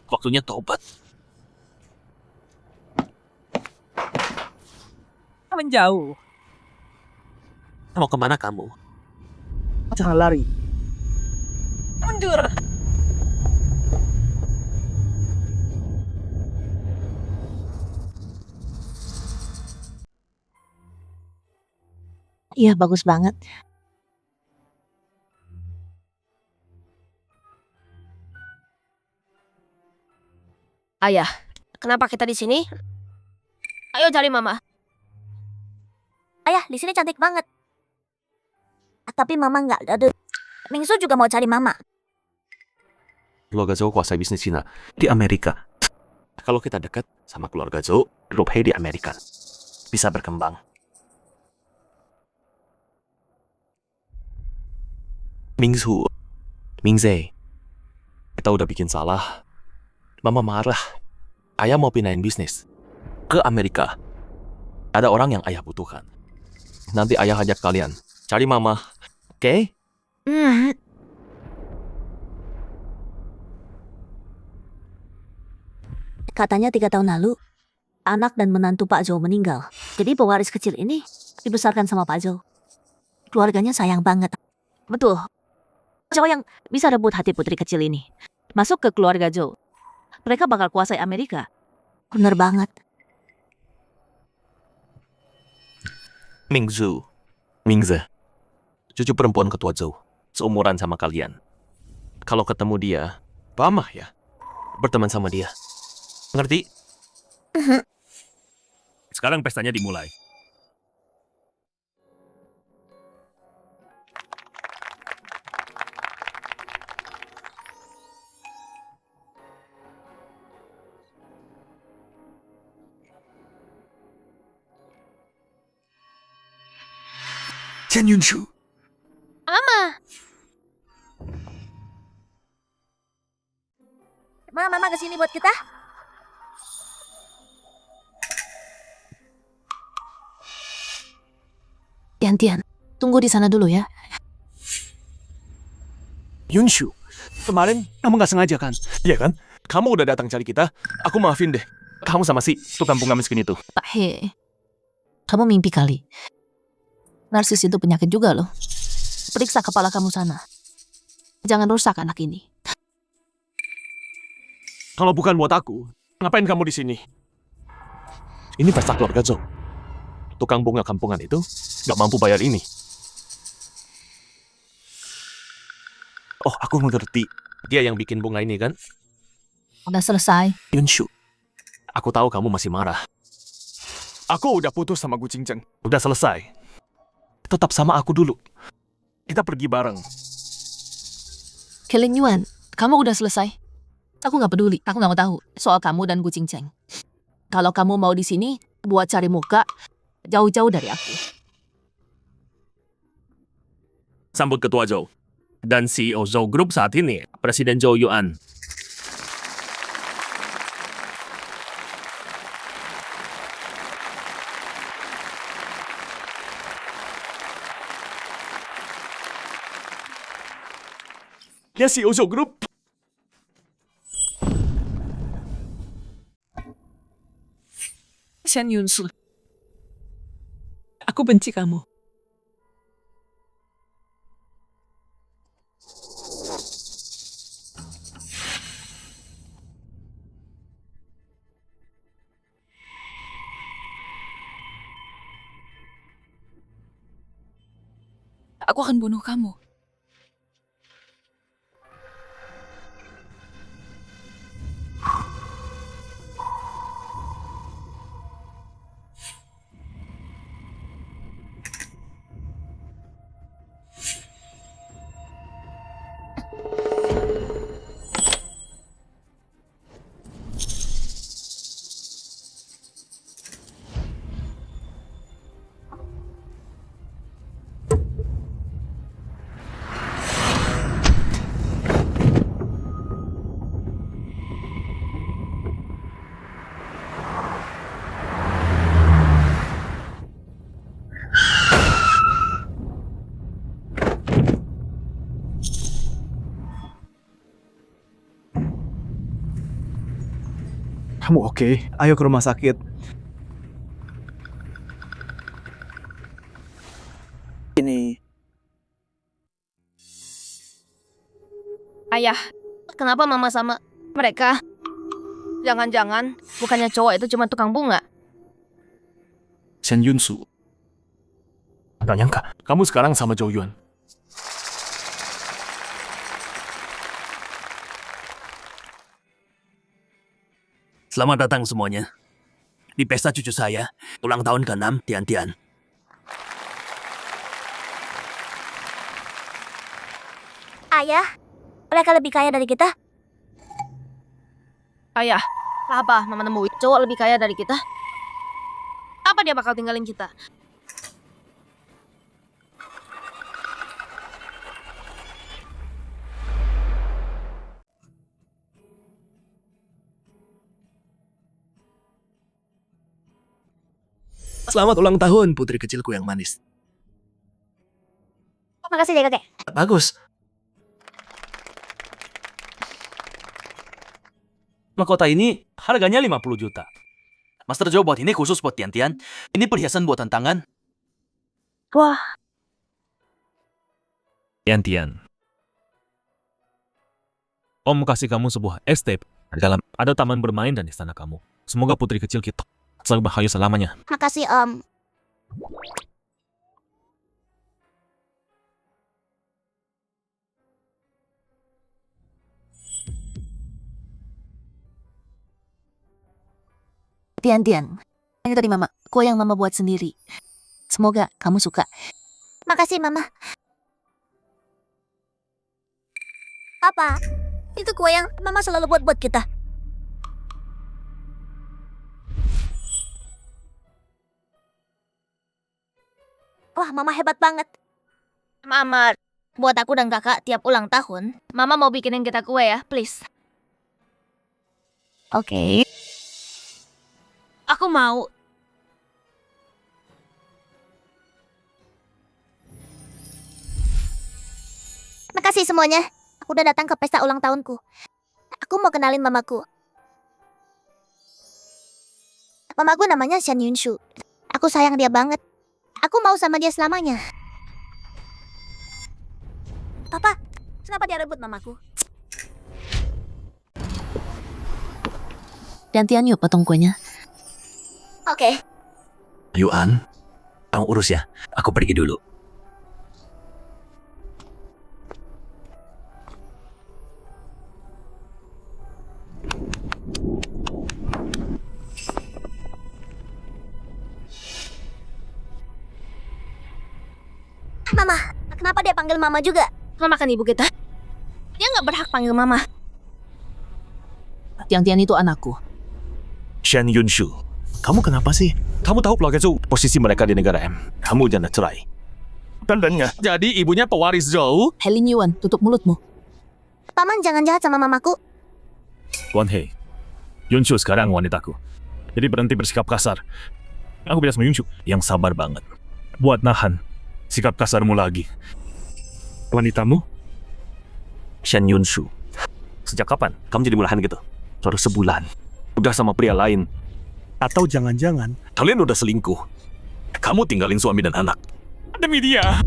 waktunya tobat. Menjauh. Mau kemana kamu? Jangan lari. Mundur. Iya, bagus banget. Ayah, kenapa kita di sini? Ayo cari mama. Ayah, di sini cantik banget. Tapi mama nggak ada. Mingsu juga mau cari mama. Keluarga Zhou kuasai bisnis Cina di Amerika. Kalau kita dekat sama keluarga Zhou, grup Hei di Amerika bisa berkembang. Mingsu, Mingzhe, kita udah bikin salah. Mama marah. Ayah mau pindahin bisnis ke Amerika. Ada orang yang ayah butuhkan. Nanti ayah ajak kalian cari mama. Oke? Katanya 3 tahun lalu, anak dan menantu Pak Zhou meninggal. Jadi pewaris kecil ini dibesarkan sama Pak Zhou. Keluarganya sayang banget. Betul. Zhou yang bisa rebut hati putri kecil ini. Masuk ke keluarga Zhou. Mereka bakal kuasai Amerika. Bener banget. Mingzu, Mingze, cucu perempuan ketua Zhou, seumuran sama kalian. Kalau ketemu dia, pamah ya, berteman sama dia. Ngerti? Sekarang pestanya dimulai. Chen Yunshu. Mama kesini buat kita. Tian, tunggu di sana dulu ya. Yunshu, kemarin kamu nggak sengaja kan? Iya kan? Kamu udah datang cari kita, aku maafin deh. Kamu sama si tukang bunga miskin itu. Pak He, kamu mimpi kali. Narsis itu penyakit juga loh. Periksa kepala kamu sana. Jangan rusak anak ini. Kalau bukan buat aku, ngapain kamu di sini? Ini pesta keluarga Zhou. Tukang bunga kampungan itu nggak mampu bayar ini. Oh, aku mengerti. Dia yang bikin bunga ini kan? Udah selesai. Yunshu, aku tahu kamu masih marah. Aku udah putus sama Gu Qingzheng. Udah selesai. Tetap sama aku dulu. Kita pergi bareng. Kelin Yuan, kamu udah selesai? Aku nggak peduli. Aku nggak mau tahu soal kamu dan Gu Qingzheng. Kalau kamu mau di sini buat cari muka, jauh-jauh dari aku. Sambut Ketua Zhou dan CEO Zhou Group saat ini, Presiden Zhou Yuan. Dia CEO Zhou Group. Shen Yunsu, aku benci kamu. Aku akan bunuh kamu. Kamu oke? Ayo ke rumah sakit. Ini. Ayah, kenapa mama sama mereka? Jangan-jangan bukannya cowok itu cuma tukang bunga? Shen Yunsu. Gak nyangka, kamu sekarang sama Zhou Yuan. Selamat datang semuanya. Di pesta cucu saya, ulang tahun ke-6 Tian-Tian. Ayah, mereka lebih kaya dari kita. Ayah, apa mama nemuin cowok lebih kaya dari kita? Apa dia bakal tinggalin kita? Selamat ulang tahun, putri kecilku yang manis. Makasih deh kakek. Bagus. Mahkota ini harganya 50 juta. Master Zhou buat ini khusus buat Tian-Tian. Ini perhiasan buatan tangan. Wah, Tian-Tian. Om kasih kamu sebuah estate. Dalam ada taman bermain dan istana kamu. Semoga putri kecil kita selalu bahagia selamanya. Makasih Om. Tian-Tian, ini dari Mama. Kue yang Mama buat sendiri. Semoga kamu suka. Makasih Mama. Apa? Itu kue yang Mama selalu buat kita. Wah, Mama hebat banget. Mama, buat aku dan kakak tiap ulang tahun, Mama mau bikinin kita kue ya, please. Oke. Aku mau. Makasih semuanya. Aku udah datang ke pesta ulang tahunku. Aku mau kenalin mamaku. Mamaku namanya Shen Yunshu. Aku sayang dia banget. Aku mau sama dia selamanya. Papa, kenapa dia rebut mamaku? Tian-Tian yuk potong kuenya. Oke. Yuan, kamu urus ya. Aku pergi dulu. Mama, kenapa dia panggil mama juga? Mama kan ibu kita. Dia nggak berhak panggil mama. Tian-Tian itu anakku. Shen Yunshu, kamu kenapa sih? Kamu tahu keluarga Zhou posisi mereka di negara M. Kamu janda cerai. Tandanya, jadi ibunya pewaris Zhou. Helin Yuan, tutup mulutmu. Paman jangan jahat sama mamaku. Tuan Hei, Yunshu sekarang wanitaku. Jadi berhenti bersikap kasar. Aku bilang sama Yunshu, yang sabar banget. Buat nahan sikap kasarmu lagi. Wanitamu? Shen Yunshu. Sejak kapan kamu jadi murahan gitu? Baru sebulan. Udah sama pria lain. Atau jangan-jangan kalian udah selingkuh. Kamu tinggalin suami dan anak. Demi dia.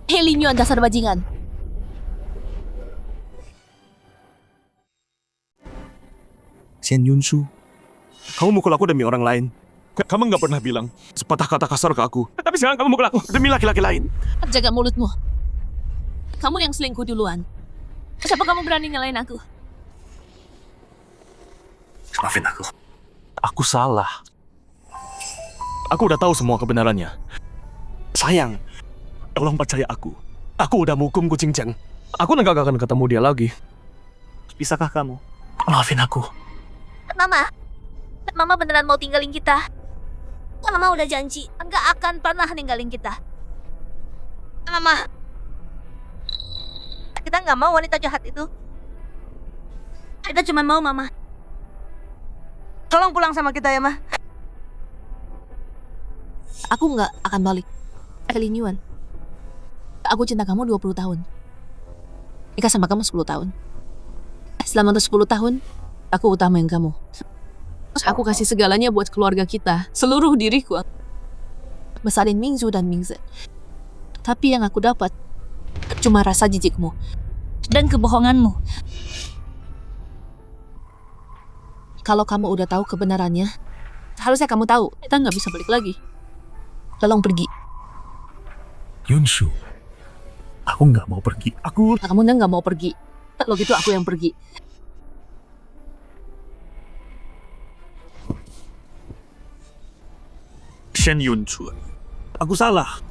Helin Yuan dasar bajingan. Shen Yunshu. Kamu mukul aku demi orang lain. Kamu nggak pernah bilang sepatah kata kasar ke aku. Tapi sekarang kamu mukul aku demi laki-laki lain. Jaga mulutmu. Kamu yang selingkuh duluan. Siapa kamu berani nyalain aku? Maafin aku. Aku salah. Aku udah tahu semua kebenarannya. Sayang, tolong percaya aku. Aku udah menghukum kucing Cheng. Aku nggak akan ketemu dia lagi. Bisakah kamu? Maafin aku. Mama beneran mau tinggalin kita. Mama udah janji nggak akan pernah ninggalin kita. Mama, kita nggak mau wanita jahat itu. Kita cuma mau Mama. Tolong pulang sama kita ya, Ma. Aku nggak akan balik. Helin Yuan. Aku cinta kamu 20 tahun. Nikah sama kamu 10 tahun. Selama 10 tahun, aku utamain kamu. Aku kasih segalanya buat keluarga kita, seluruh diriku. Besarin Mingzu dan Mingze. Tapi yang aku dapat cuma rasa jijikmu. Dan kebohonganmu. Kalau kamu udah tahu kebenarannya, harusnya kamu tahu, kita nggak bisa balik lagi. Tolong pergi. Yunshu, aku nggak mau pergi. Kamu nggak mau pergi. Kalau gitu aku yang pergi. Shen Yunshu, aku salah.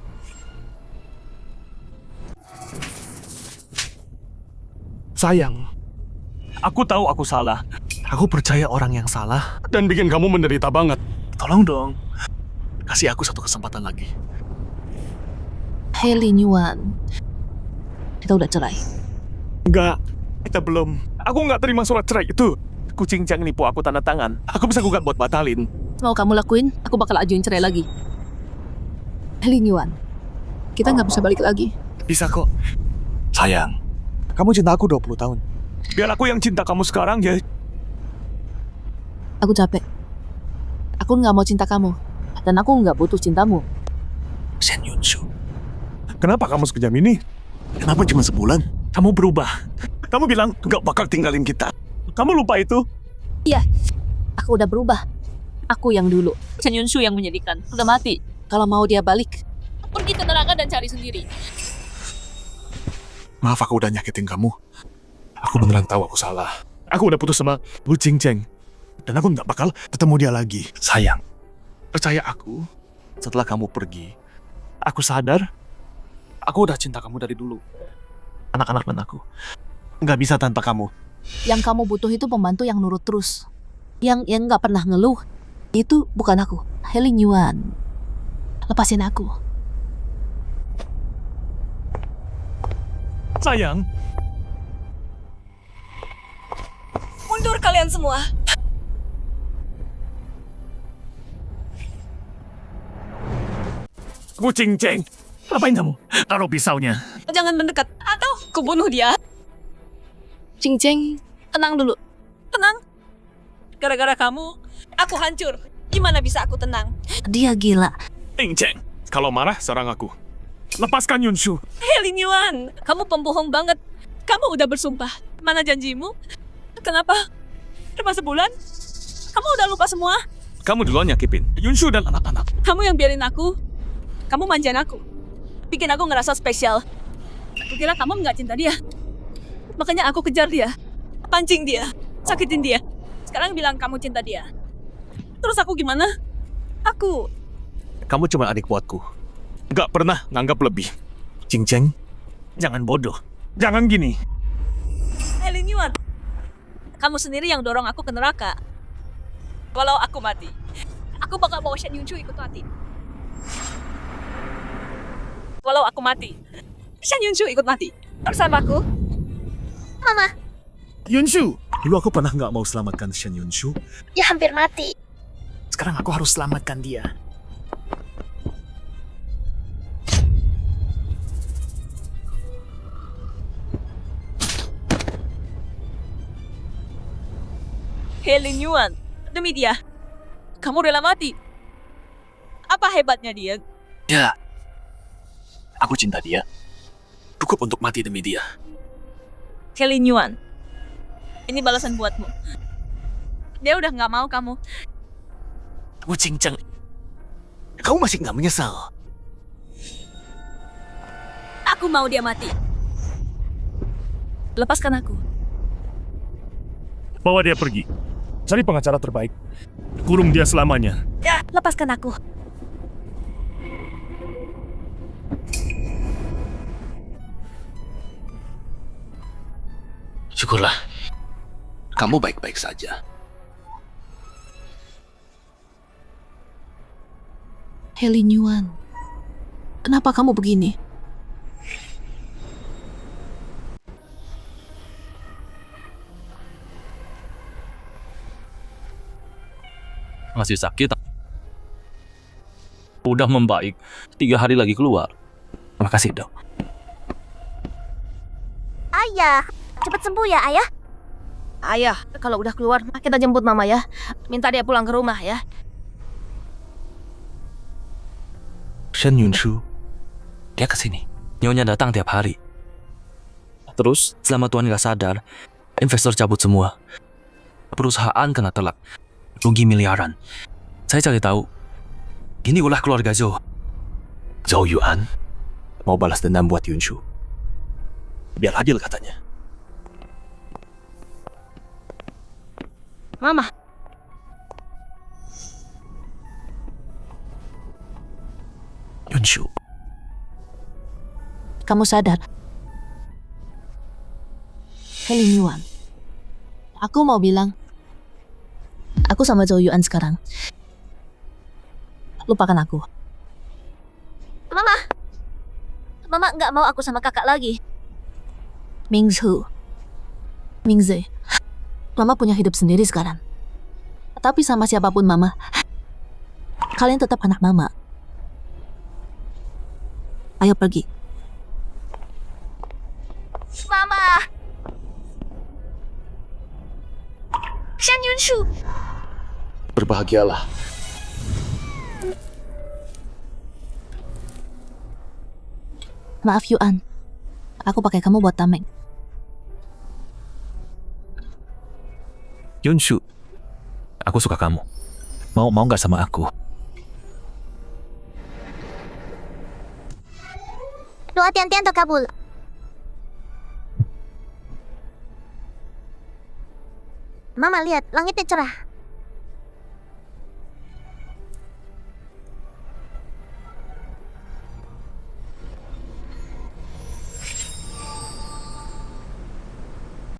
Sayang, aku tahu aku salah. Aku percaya orang yang salah dan bikin kamu menderita banget. Tolong dong, kasih aku satu kesempatan lagi. Hei Lin Yuan, kita udah cerai. Enggak, kita belum. Aku nggak terima surat cerai itu. Kucing Cang nipu aku tanda tangan. Aku bisa gugat buat batalin. Mau kamu lakuin, aku bakal ajuin cerai lagi. Hei Lin Yuan, kita nggak bisa balik lagi. Bisa kok. Sayang, kamu cinta aku 20 tahun. Biar aku yang cinta kamu sekarang ya. Aku capek. Aku nggak mau cinta kamu. Dan aku nggak butuh cintamu. Shen Yunshu, kenapa kamu sekejam ini? Kenapa cuma sebulan? Kamu berubah. Kamu bilang nggak bakal tinggalin kita. Kamu lupa itu? Iya, aku udah berubah. Aku yang dulu. Chen Yunshu yang menyedihkan. Udah mati. Kalau mau dia balik, pergi ke neraka dan cari sendiri. Maaf aku udah nyakitin kamu. Aku beneran tahu aku salah. Aku udah putus sama Bu Ching Cheng. Dan aku nggak bakal ketemu dia lagi. Sayang, percaya aku. Setelah kamu pergi, aku sadar aku udah cinta kamu dari dulu. Anak-anak dan aku nggak bisa tanpa kamu. Yang kamu butuh itu pembantu yang nurut terus. Yang nggak pernah ngeluh. Itu bukan aku. Hei Lin Yuan, lepasin aku. Sayang, Mundur kalian semua. Bu Ching Cheng, ngapain kamu? Taruh pisaunya. Jangan mendekat atau kubunuh dia. Ching Cheng, tenang dulu. Tenang. Gara-gara kamu, aku hancur. Gimana bisa aku tenang? Dia gila. Ching Cheng, kalau marah serang aku. Lepaskan Yunshu. Hei Lin Yuan, kamu pembohong banget. Kamu udah bersumpah. Mana janjimu? Kenapa? Cuma sebulan? Kamu udah lupa semua? Kamu duluan nyakitin Yunshu dan anak-anak. Kamu yang biarin aku. Kamu manjain aku. Bikin aku ngerasa spesial. Aku kira kamu nggak cinta dia. Makanya aku kejar dia. Pancing dia. Sakitin dia. Sekarang bilang kamu cinta dia. Terus aku gimana? Kamu cuma adik buatku. Gak pernah nganggap lebih. Ching Cheng, jangan bodoh. Jangan gini. Hei Lin Yuan, kamu sendiri yang dorong aku ke neraka. Walau aku mati, aku bakal bawa Shen Yunshu ikut mati. Walau aku mati, Shen Yunshu ikut mati. Bersamaku. Mama, Yunshu, dulu aku pernah gak mau selamatkan Shen Yunshu. dia hampir mati. Sekarang aku harus selamatkan dia. Hei Lin Yuan, demi dia, kamu rela mati. Apa hebatnya dia? Ya, aku cinta dia. Cukup untuk mati demi dia. Hei Lin Yuan, ini balasan buatmu. Dia udah nggak mau kamu. Bu Ching Cheng, kamu masih gak menyesal? Aku mau dia mati. Lepaskan aku. Bawa dia pergi. Cari pengacara terbaik. Kurung dia selamanya. Ya, lepaskan aku. Syukurlah, kamu baik-baik saja. Hei Lin Yuan, kenapa kamu begini? Masih sakit. Udah membaik. 3 hari lagi keluar. Terima kasih, Dok. Ayah, cepat sembuh ya ayah. Ayah, kalau udah keluar, kita jemput mama ya. Minta dia pulang ke rumah ya. Shen Yunshu, dia kesini. Nyonya datang tiap hari. Terus, Selama Tuan gak sadar, investor cabut semua. Perusahaan kena telak. Rugi miliaran. Saya cari tahu. Ini ulah keluarga Zhou. Zhou Yuan mau balas dendam buat Yunshu. Biar adil katanya. Mama, Yunshu, Kamu sadar? Hei Lin Yuan, aku mau bilang, aku sama Zhou Yuan sekarang. Lupakan aku. Mama nggak mau aku sama kakak lagi. Mingzhu, Mingze, Mama punya hidup sendiri sekarang. Tapi sama siapapun Mama, kalian tetap anak Mama. Ayo pergi. Mama! Shen Yunshu! berbahagialah. Maaf Yuan, aku pakai kamu buat tameng. Yunshu, aku suka kamu. Mau nggak sama aku? Doa Tian-Tian terkabul. Mama lihat, langitnya cerah.